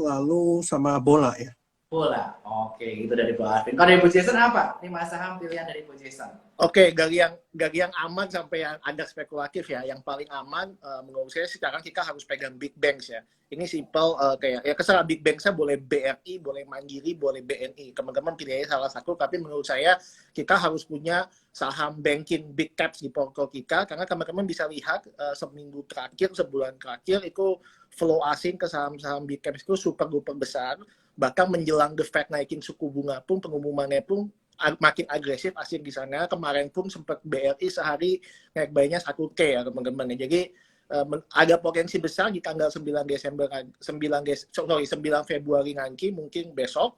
B: lalu sama bola ya.
A: Bola. Oke, itu dari Bu Arvin. Kalau dari Bu Jason apa? 5 saham pilihan dari Bu Jason.
C: Oke, dari yang aman sampai yang ada spekulatif ya. Yang paling aman menurut saya sekarang kita harus pegang big banks ya. Ini simple kayak ya keserah big banks-nya boleh BRI, boleh Mandiri, boleh BNI. Teman-teman pilihnya salah satu, tapi menurut saya kita harus punya saham banking big caps di portfolio kita, karena teman-teman bisa lihat seminggu terakhir, sebulan terakhir itu flow asing ke saham-saham big caps itu super duper besar. Bahkan menjelang The Fed naikin suku bunga pun, pengumumannya pun makin agresif asing di sana. Kemarin pun sempat BRI sehari naik buy-nya 1T ya teman-teman. Jadi ada potensi besar di tanggal 9 Februari nanti, mungkin besok,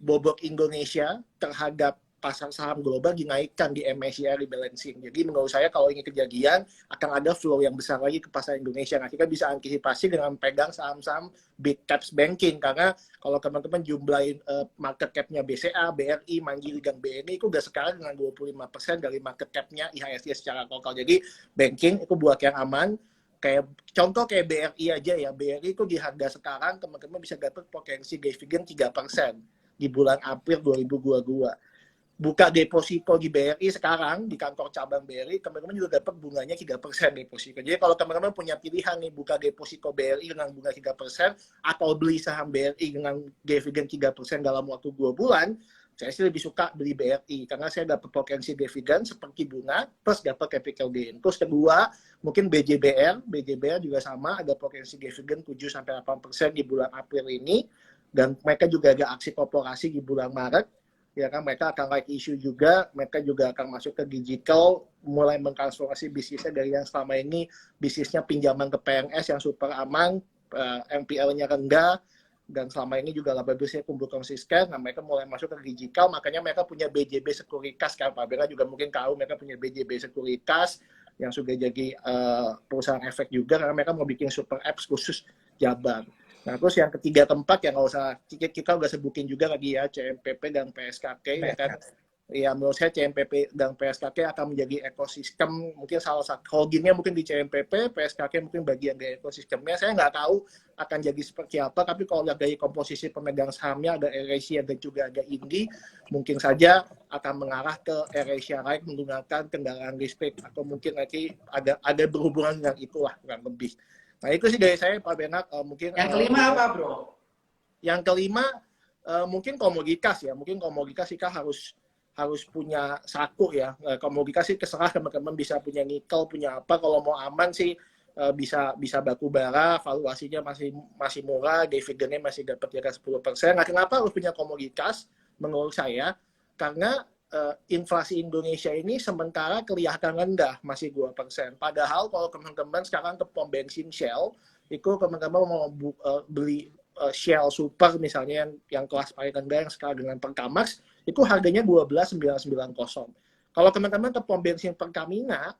C: bobot Indonesia terhadap pasar saham global dinaikkan di MSCI rebalancing. Jadi menurut saya kalau ini kejadian akan ada flow yang besar lagi ke pasar Indonesia. Nah, kita bisa antisipasi dengan pegang saham-saham big caps banking, karena kalau teman-teman jumlahin market cap-nya BCA, BRI, Mandiri, dan BNI itu udah sekarang dengan 25% dari market cap-nya IHSG secara lokal. Jadi banking itu buat yang aman. Kayak contoh kayak BRI aja ya. BRI itu di harga sekarang teman-teman bisa dapat potensi dividend 3% di bulan April 2022. Buka deposito di BRI sekarang, di kantor cabang BRI, teman-teman juga dapat bunganya 3% deposito. Jadi kalau teman-teman punya pilihan nih, buka deposito BRI dengan bunga 3%, atau beli saham BRI dengan dividen 3% dalam waktu 2 bulan, saya sih lebih suka beli BRI, karena saya dapat potensi dividen seperti bunga, plus dapat capital gain. Terus kedua, mungkin BJBR juga sama, ada potensi dividen 7-8% di bulan April ini, dan mereka juga ada aksi korporasi di bulan Maret, ya kan, mereka akan like issue juga, mereka juga akan masuk ke digital, mulai mengtransformasi bisnisnya dari yang selama ini bisnisnya pinjaman ke PNS yang super aman, NPL-nya rendah, dan selama ini juga laba bersihnya kumpul konsisten. Nah, mereka mulai masuk ke digital, makanya mereka punya BJB Sekuritas kan, Pak Bella juga mungkin tahu, mereka punya BJB Sekuritas yang sudah jadi perusahaan efek juga, karena mereka mau bikin super apps khusus Jabar. Nah, terus yang ketiga keempat yang nggak usah kita udah sebutin juga lagi ya, CMPP dan PSKK ya kan. Ya menurut saya CMPP dan PSKK akan menjadi ekosistem, mungkin salah satu holdingnya mungkin di CMPP, PSKK mungkin bagian dari ekosistemnya. Saya nggak tahu akan jadi seperti apa, tapi kalau lihat dari komposisi pemegang sahamnya ada AirAsia dan juga ada Indi, mungkin saja akan mengarah ke AirAsia Ride menggunakan kendaraan listrik, atau mungkin nanti ada berhubungan dengan itulah kurang lebih. Nah itu sih dari saya Pak Benat, mungkin
A: Yang kelima apa, Bro?
C: yang kelima mungkin komoditas ya, mungkin komoditas kita harus punya saku ya. Komoditas sih terserah teman-teman bisa punya nikel, punya apa. Kalau mau aman sih bisa batu bara, valuasinya masih murah, dividennya masih dapat di atas 10%. Nah, kenapa harus punya komoditas? Menurut saya, karena inflasi Indonesia ini sementara kelihatan rendah, masih 2%. Padahal kalau teman-teman sekarang ke pom bensin Shell, itu teman-teman mau beli Shell Super misalnya yang kelas paling rendah yang sekarang dengan Pertamax, itu harganya 12.990. Kalau teman-teman ke pom bensin Pertamina,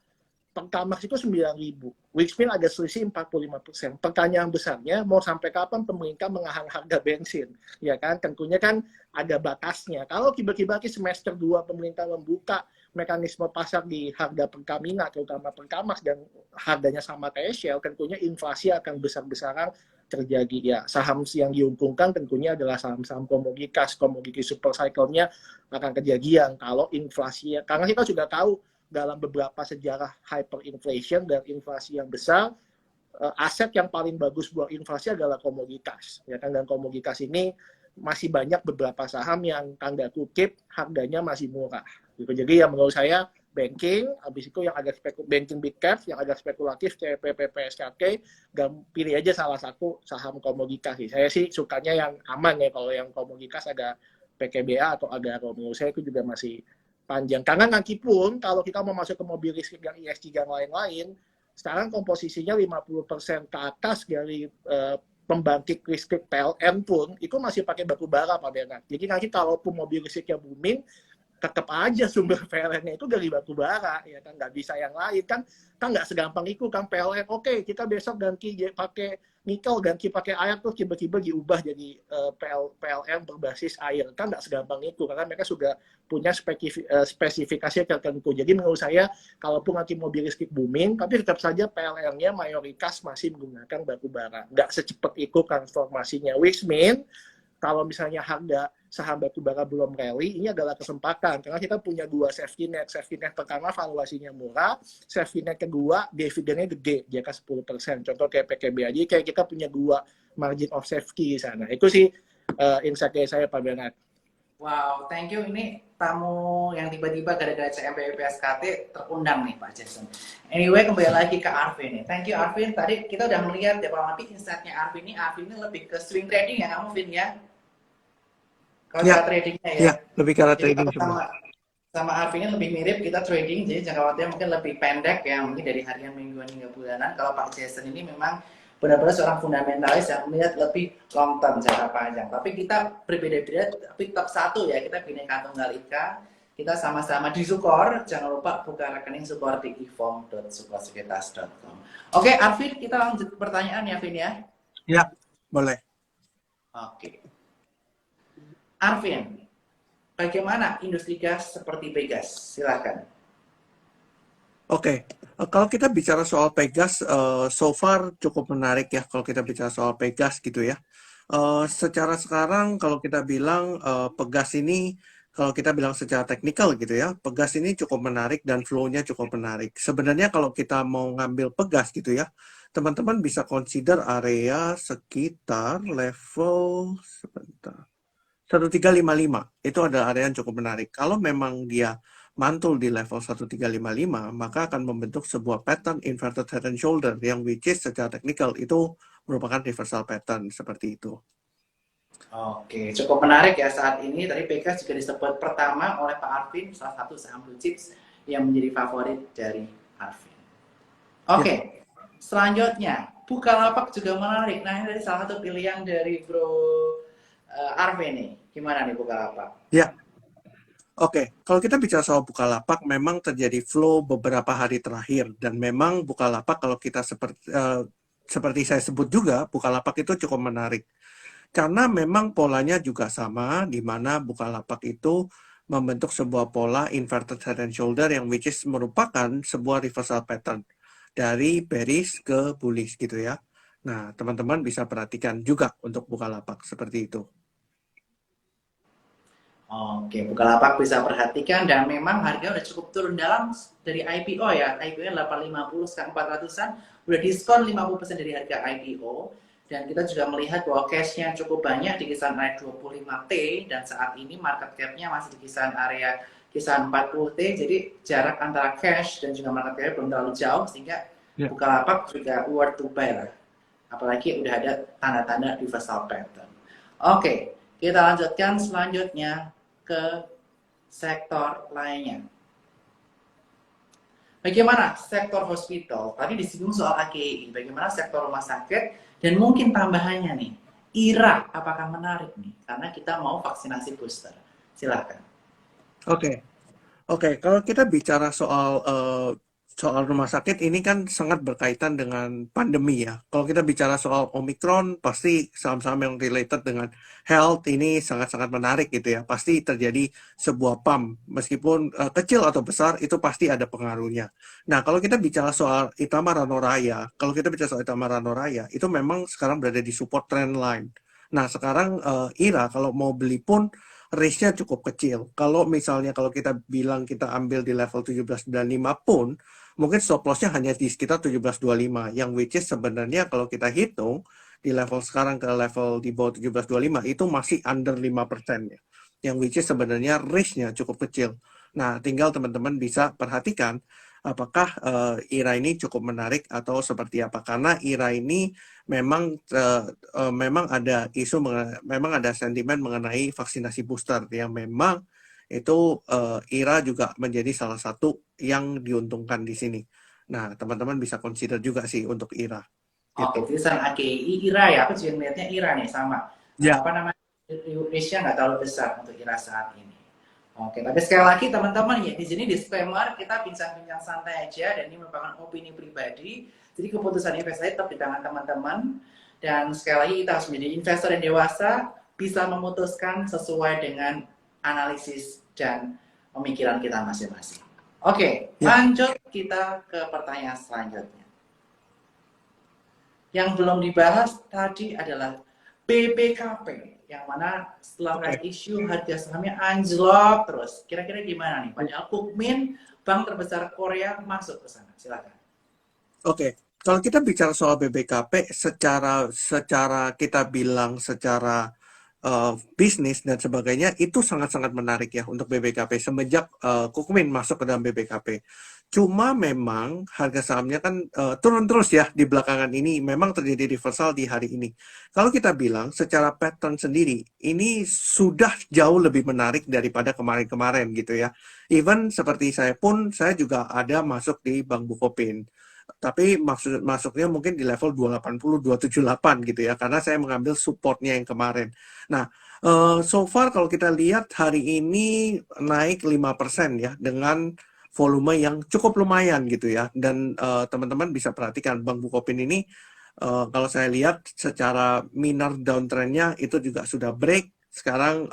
C: Pertamax itu 9.000, which means ada selisih 45%. Pertanyaan besarnya, mau sampai kapan pemerintah menahan harga bensin? Ya kan, tentunya kan ada batasnya. Kalau tiba-tiba di semester 2 pemerintah membuka mekanisme pasar di harga Pertamina, terutama Pertamax, dan harganya sama kayak Shell, tentunya inflasi akan besar-besaran terjadi. Ya, saham yang diuntungkan tentunya adalah saham-saham komoditas super cycle-nya akan kejadian kalau inflasinya, karena kita sudah tahu dalam beberapa sejarah hyperinflation dan inflasi yang besar, aset yang paling bagus buat inflasi adalah komoditas. Ya kan, dan komoditas ini masih banyak beberapa saham yang tanda kutip harganya masih murah. Gitu. Jadi ya menurut saya banking, habis itu yang agak banking big cap, yang agak spekulatif CPP, PSKK, dan pilih aja salah satu saham komoditas. Saya sih sukanya yang aman ya, kalau yang komoditas ada PKBA atau Agaro. Menurut saya itu juga masih panjang. Karena nanti pun kalau kita mau masuk ke mobil listrik yang ESG yang lain-lain, sekarang komposisinya 50% ke atas dari pembangkit listrik PLN pun itu masih pakai batu bara Pak Bernard. Jadi nanti kalaupun mobil listriknya booming, tetap aja sumber PLN-nya itu dari batu bara, ya kan, nggak bisa yang lain kan nggak segampang itu kan PLN. Oke, kita besok ganti pakai nikel, ganti pakai air, terus tiba-tiba diubah jadi PLN berbasis air, kan nggak segampang itu karena mereka sudah punya spesifikasi tertentu. Jadi menurut saya kalaupun nanti mobil listrik booming, tapi tetap saja PLN-nya mayoritas masih menggunakan batu bara, nggak secepat itu transformasinya, which mean kalau misalnya harga saham batu bara belum rally, ini adalah kesempatan. Karena kita punya dua safety net. Safety net pertama valuasinya murah, safety net kedua dividennya gede, di atas 10%. Contoh kayak PKB aja, kayak kita punya dua margin of safety di sana. Itu sih insight saya Pak Bernard.
A: Wow, thank you. Ini tamu yang tiba-tiba gara-gara CMPP PSKT terundang nih Pak Jason. Anyway, kembali lagi ke Arvin nih. Thank you Arvin. Tadi kita udah melihat ya Pak Mati, insight-nya Arvin ini lebih ke swing trading ya kamu Vin ya? Kalau cara tradingnya ya.
B: Lebih ke arah
A: Jadi
B: trading
A: sama Arvin ini lebih mirip, kita trading, jadi jangka waktunya mungkin lebih pendek ya, mungkin dari harian, mingguan, hingga bulanan. Kalau Pak Jason ini memang benar-benar seorang fundamentalis yang melihat lebih long term, jangka panjang. Tapi kita berbeda-beda, tapi tetap satu ya, kita Bhinneka Tunggal Ika. Kita sama-sama di Sukor, jangan lupa buka rekening Sukor di ifom.sukorsekuritas.com. Oke, Arvin, kita lanjut pertanyaan ya, Vin ya?
B: Ya, boleh.
A: Oke. Arvin, bagaimana industri gas seperti Pegas? Silakan.
B: Oke, kalau kita bicara soal Pegas, so far cukup menarik ya kalau kita bicara soal Pegas gitu ya. Secara sekarang kalau kita bilang Pegas ini, kalau kita bilang secara teknikal gitu ya, Pegas ini cukup menarik dan flow-nya cukup menarik. Sebenarnya kalau kita mau ngambil Pegas gitu ya, teman-teman bisa consider area sekitar level, sebentar, 1355. Itu adalah area yang cukup menarik. Kalau memang dia mantul di level 1355, maka akan membentuk sebuah pattern inverted head and shoulder yang which is secara teknikal itu merupakan reversal pattern seperti itu.
A: Oke, cukup menarik ya saat ini. Tadi Pegas juga disebut pertama oleh Pak Arvin, salah satu saham blue chips yang menjadi favorit dari Arvin. Oke, selanjutnya Bukalapak juga menarik. Nah, ini dari salah satu pilihan dari Bro Arvin nih. Gimana nih Bukalapak?
B: Ya, oke. Kalau kita bicara soal Bukalapak, memang terjadi flow beberapa hari terakhir dan memang Bukalapak kalau kita seperti seperti saya sebut juga, Bukalapak itu cukup menarik. Karena memang polanya juga sama, di mana Bukalapak itu membentuk sebuah pola inverted head and shoulder yang which is merupakan sebuah reversal pattern dari bearish ke bullish gitu ya. Nah, teman-teman bisa perhatikan juga untuk Bukalapak seperti itu.
A: Oke, Bukalapak bisa perhatikan dan memang harga udah cukup turun dalam dari IPO ya. IPO 850 sekarang 400-an, udah diskon 50% dari harga IPO. Dan kita juga melihat bahwa cash-nya cukup banyak di kisaran area 25T dan saat ini market cap-nya masih di kisaran area kisaran 40T. Jadi jarak antara cash dan juga market cap belum terlalu jauh sehingga Bukalapak juga worth to buy lah. Apalagi udah ada tanda-tanda reversal pattern. Oke, kita lanjutkan selanjutnya ke sektor lainnya. Bagaimana sektor hospital? Tadi disinggung soal AGI. Bagaimana sektor rumah sakit? Dan mungkin tambahannya nih, IRA apakah menarik nih? Karena kita mau vaksinasi booster. Silakan.
B: Oke. Kalau kita bicara soal rumah sakit ini kan sangat berkaitan dengan pandemi ya. Kalau kita bicara soal Omicron, pasti saham-saham yang related dengan health ini sangat-sangat menarik gitu ya. Pasti terjadi sebuah pump, meskipun kecil atau besar itu pasti ada pengaruhnya. Nah, kalau kita bicara soal Itama Ranoraya, itu memang sekarang berada di support trend line. Nah, sekarang IRA kalau mau beli pun range-nya cukup kecil. Kalau kita bilang kita ambil di level 17.95 pun, mungkin stop loss-nya hanya di sekitar 17.25, yang which is sebenarnya kalau kita hitung, di level sekarang ke level di bawah 17.25, itu masih under 5% ya. Yang which is sebenarnya range-nya cukup kecil. Nah, tinggal teman-teman bisa perhatikan, apakah IRA ini cukup menarik atau seperti apa. Karena IRA ini memang ada memang ada sentimen mengenai vaksinasi booster yang memang itu IRA juga menjadi salah satu yang diuntungkan di sini. Nah, teman-teman bisa consider juga sih untuk IRA.
A: Oke, kisaran AGI IRA ya. Aku juga melihatnya IRA nih sama.
B: Ya.
A: Apa namanya? Indonesia nggak terlalu besar untuk IRA saat ini. Oke, tapi sekali lagi teman-teman ya, di sini disclaimer, kita bincang-bincang santai aja dan ini merupakan opini pribadi. Jadi keputusan investasi tetap di tangan teman-teman. Dan sekali lagi kita harus menjadi investor yang dewasa, bisa memutuskan sesuai dengan analisis dan pemikiran kita masing-masing. Oke, lanjut kita ke pertanyaan selanjutnya. Yang belum dibahas tadi adalah BBKP, yang mana setelah red issue harga sahamnya anjlok terus. Kira-kira gimana nih? Padahal Kukmin, bank terbesar Korea, masuk ke sana. Silakan.
B: Oke, kalau kita bicara soal BBKP, secara kita bilang secara bisnis dan sebagainya, itu sangat-sangat menarik ya untuk BBKP semenjak Kukmin masuk ke dalam BBKP. Cuma memang harga sahamnya kan turun terus ya di belakangan ini, memang terjadi reversal di hari ini. Kalau kita bilang secara pattern sendiri, ini sudah jauh lebih menarik daripada kemarin-kemarin gitu ya. Even seperti saya pun, saya juga ada masuk di Bank Bukopin. Tapi masuknya mungkin di level 280, 278 gitu ya, karena saya mengambil supportnya yang kemarin. Nah, so far kalau kita lihat hari ini naik 5% ya, dengan volume yang cukup lumayan gitu ya. Dan teman-teman bisa perhatikan Bank Bukopin ini, kalau saya lihat secara minor downtrend-nya itu juga sudah break. Sekarang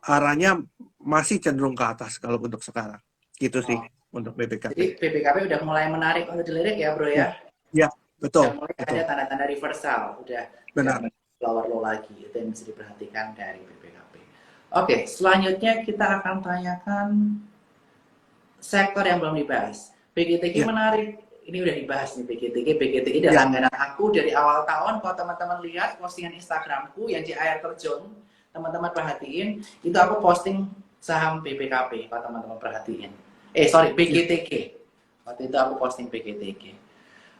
B: arahnya masih cenderung ke atas kalau untuk sekarang. Gitu sih. Untuk BBKP.
A: Jadi BBKP udah mulai menarik untuk dilirik ya bro ya?
B: Ya, betul.
A: Udah mulai ada tanda-tanda reversal, udah lower low lagi, itu yang bisa diperhatikan dari BBKP. Oke, selanjutnya kita akan tanyakan sektor yang belum dibahas. BGTG menarik, ini udah dibahas nih BGTG adalah langganan aku dari awal tahun. Kalau teman-teman lihat postingan Instagramku yang di air terjun, teman-teman perhatiin, itu aku posting saham BBKP, kalau teman-teman perhatiin. BGTG. Waktu itu aku posting BGTG.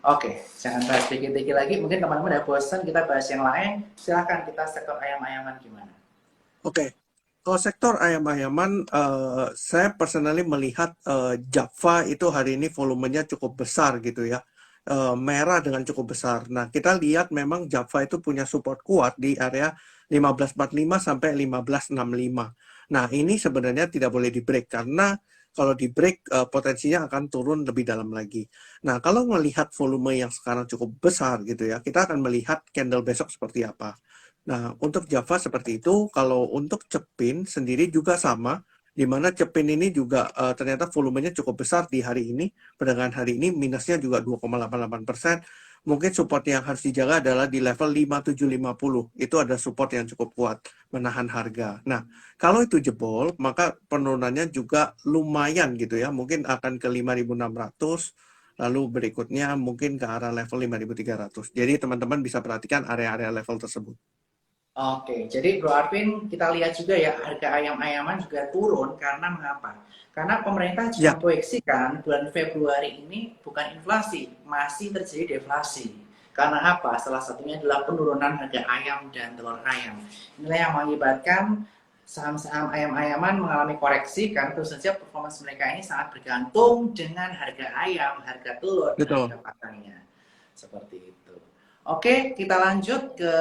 A: Oke, jangan bahas BGTG lagi. Mungkin teman-teman udah bosan, kita bahas yang lain. Silahkan kita sektor ayam-ayaman gimana?
B: Oke, kalau sektor ayam-ayaman, saya personally melihat Java itu hari ini volumenya cukup besar gitu ya. Merah dengan cukup besar. Nah, kita lihat memang Java itu punya support kuat di area 1545 sampai 1565. Nah, ini sebenarnya tidak boleh di-break karena kalau di-break potensinya akan turun lebih dalam lagi. Nah, kalau melihat volume yang sekarang cukup besar gitu ya, kita akan melihat candle besok seperti apa. Nah, untuk Java seperti itu, kalau untuk Cepin sendiri juga sama, di mana Cepin ini juga ternyata volumenya cukup besar di hari ini, perdagangan hari ini minusnya juga 2,88%. Mungkin support yang harus dijaga adalah di level 5750. Itu ada support yang cukup kuat menahan harga. Nah, kalau itu jebol, maka penurunannya juga lumayan gitu ya. Mungkin akan ke 5.600, lalu berikutnya mungkin ke arah level 5.300. Jadi teman-teman bisa perhatikan area-area level tersebut.
A: Oke, jadi Bro Arvin, kita lihat juga ya harga ayam-ayaman juga turun karena mengapa? Karena pemerintah juga
B: Ya,
A: memproyeksikan bulan Februari ini bukan inflasi, masih terjadi deflasi. Karena apa? Salah satunya adalah penurunan harga ayam dan telur ayam. Inilah yang mengakibatkan saham-saham ayam-ayaman mengalami koreksi karena tentu saja performance mereka ini sangat bergantung dengan harga ayam, harga telur, dan
B: betul.
A: harga pakannya. Seperti itu. Oke, kita lanjut ke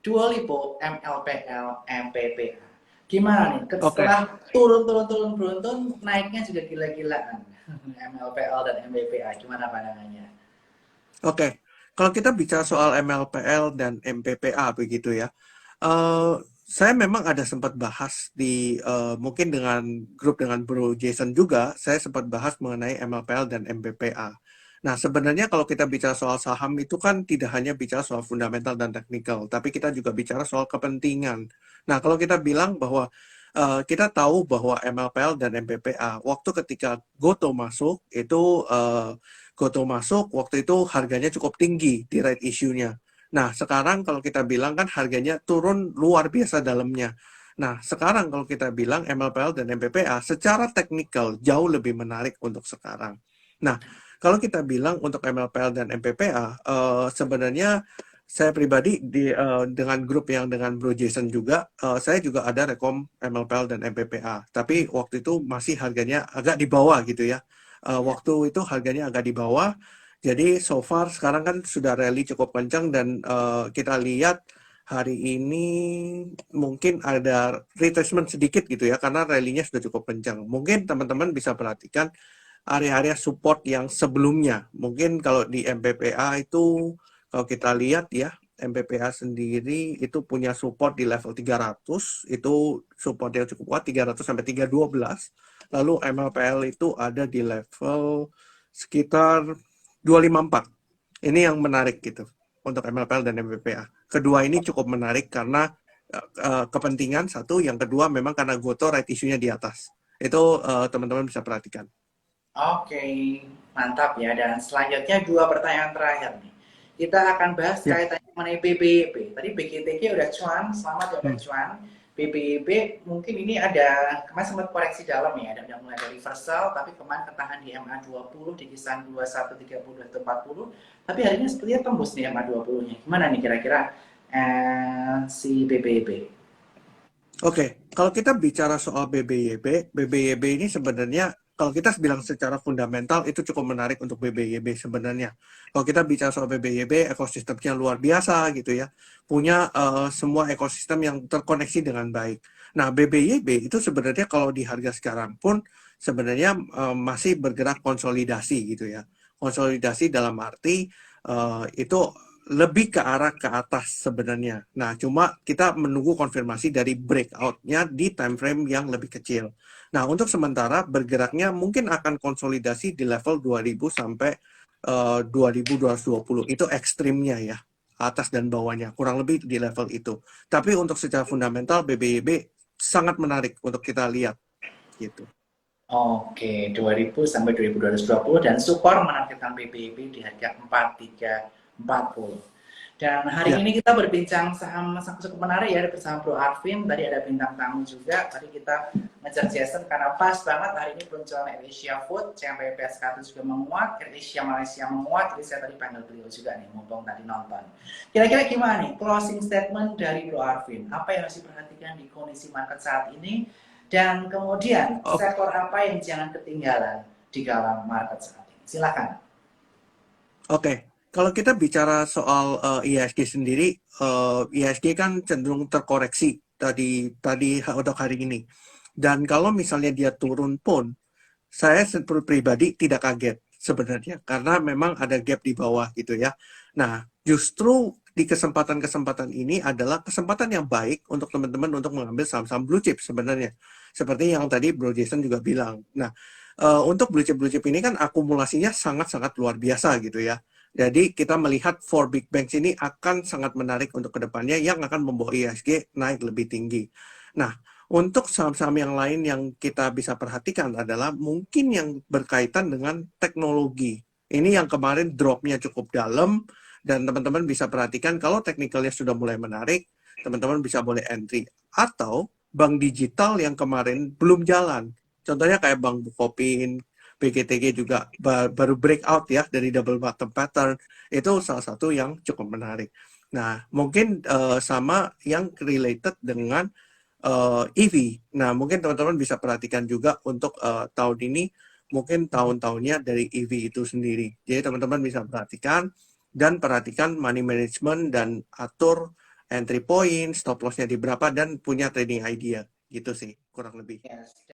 A: Duolipo, MLPL, MPPA. Gimana nih?
B: Oke,
A: Setelah turun beruntun, naiknya juga gila-gilaan. MLPL dan MPPA, gimana pandangannya?
B: oke. Kalau kita bicara soal MLPL dan MPPA begitu ya, saya memang ada sempat bahas di mungkin dengan grup dengan Bro Jason juga, saya sempat bahas mengenai MLPL dan MPPA. Nah, sebenarnya kalau kita bicara soal saham itu kan tidak hanya bicara soal fundamental dan teknikal, tapi kita juga bicara soal kepentingan. Nah, kalau kita bilang bahwa kita tahu bahwa MLPL dan MPPA waktu ketika Goto masuk itu Goto masuk waktu itu harganya cukup tinggi di right issue-nya. Nah, sekarang kalau kita bilang kan harganya turun luar biasa dalamnya. Nah, sekarang kalau kita bilang MLPL dan MPPA secara teknikal jauh lebih menarik untuk sekarang. Nah, kalau kita bilang untuk MLPL dan MPPA, sebenarnya saya pribadi dengan grup yang dengan Bro Jason juga, saya juga ada rekom MLPL dan MPPA. Tapi waktu itu masih harganya agak di bawah gitu ya.
A: Ya.
B: Waktu itu harganya agak di bawah. Jadi so far sekarang kan sudah rally cukup kencang dan kita lihat hari ini mungkin ada retracement sedikit gitu ya karena rally-nya sudah cukup kencang. Mungkin teman-teman bisa perhatikan area-area support yang sebelumnya. Mungkin kalau di MPPA itu kalau kita lihat ya MPPA sendiri itu punya support di level 300, itu support yang cukup kuat 300 sampai 312. Lalu MLPL itu ada di level sekitar 254. Ini yang menarik gitu untuk MLPL dan MPPA. Kedua ini cukup menarik karena kepentingan satu, yang kedua memang karena Goto right issue-nya di atas. Itu teman-teman bisa perhatikan.
A: Oke, mantap ya. Dan selanjutnya dua pertanyaan terakhir nih. Kita akan bahas
B: Ya.
A: kaitannya mengenai BBYP. Tadi BGTG udah cuan, selamat ya udah cuan. BBYP mungkin ini ada, kemarin sempat koreksi dalam ya, ada mulai dari reversal, tapi kemarin ketahan di MA20 di kisaran 2130 240. Tapi hari ini sepertinya tembus nih MA20-nya. Gimana nih kira-kira si BBYP?
B: Oke, kalau kita bicara soal BBYB ini sebenarnya kalau kita bilang secara fundamental itu cukup menarik untuk BBYB sebenarnya. Kalau kita bicara soal BBYB, ekosistemnya luar biasa gitu ya, punya semua ekosistem yang terkoneksi dengan baik. Nah, BBYB itu sebenarnya kalau di harga sekarang pun sebenarnya masih bergerak konsolidasi gitu ya. Konsolidasi dalam arti itu lebih ke arah ke atas sebenarnya. Nah, cuma kita menunggu konfirmasi dari breakout-nya di time frame yang lebih kecil. Nah, untuk sementara bergeraknya mungkin akan konsolidasi di level 2000 sampai 2220. Itu ekstrimnya ya, atas dan bawahnya. Kurang lebih di level itu. Tapi untuk secara fundamental BBYB sangat menarik untuk kita lihat gitu.
A: Oke, 2000 sampai 2220 dan support menargetkan BBB di harga 4340. Dan hari
B: Ya,
A: ini kita berbincang saham cukup menarik ya bersama Bro Arvin. Tadi ada bintang tamu juga. Tadi kita ngejar Jason karena pas banget hari ini peluncuran AirAsia Food, CMPP SK juga menguat, AirAsia Malaysia menguat. Jadi saya tadi panggil beliau juga nih, mumpung tadi nonton. Kira-kira gimana nih closing statement dari Bro Arvin? Apa yang harus diperhatikan di kondisi market saat ini? Dan kemudian sektor apa yang jangan ketinggalan di dalam market saat ini? Silakan.
B: Oke, kalau kita bicara soal IHSG sendiri, IHSG kan cenderung terkoreksi tadi untuk hari ini. Dan kalau misalnya dia turun pun, saya pribadi tidak kaget sebenarnya, karena memang ada gap di bawah gitu ya. Nah, justru di kesempatan-kesempatan ini adalah kesempatan yang baik untuk teman-teman untuk mengambil saham-saham blue chip sebenarnya. Seperti yang tadi Bro Jason juga bilang. Nah, untuk blue chip ini kan akumulasinya sangat-sangat luar biasa gitu ya. Jadi kita melihat 4 big banks ini akan sangat menarik untuk kedepannya yang akan membawa IHSG naik lebih tinggi. Nah, untuk saham-saham yang lain yang kita bisa perhatikan adalah mungkin yang berkaitan dengan teknologi. Ini yang kemarin dropnya cukup dalam, dan teman-teman bisa perhatikan kalau teknikalnya sudah mulai menarik, teman-teman bisa boleh entry. Atau bank digital yang kemarin belum jalan. Contohnya kayak Bank Bukopin, BGTG juga baru breakout ya dari double bottom pattern. Itu salah satu yang cukup menarik. Nah, mungkin sama yang related dengan EV. Nah, mungkin teman-teman bisa perhatikan juga untuk tahun ini, mungkin tahun-tahunnya dari EV itu sendiri. Jadi teman-teman bisa perhatikan dan perhatikan money management dan atur entry point, stop loss-nya di berapa, dan punya trading idea. Gitu sih, kurang lebih.
A: Yes.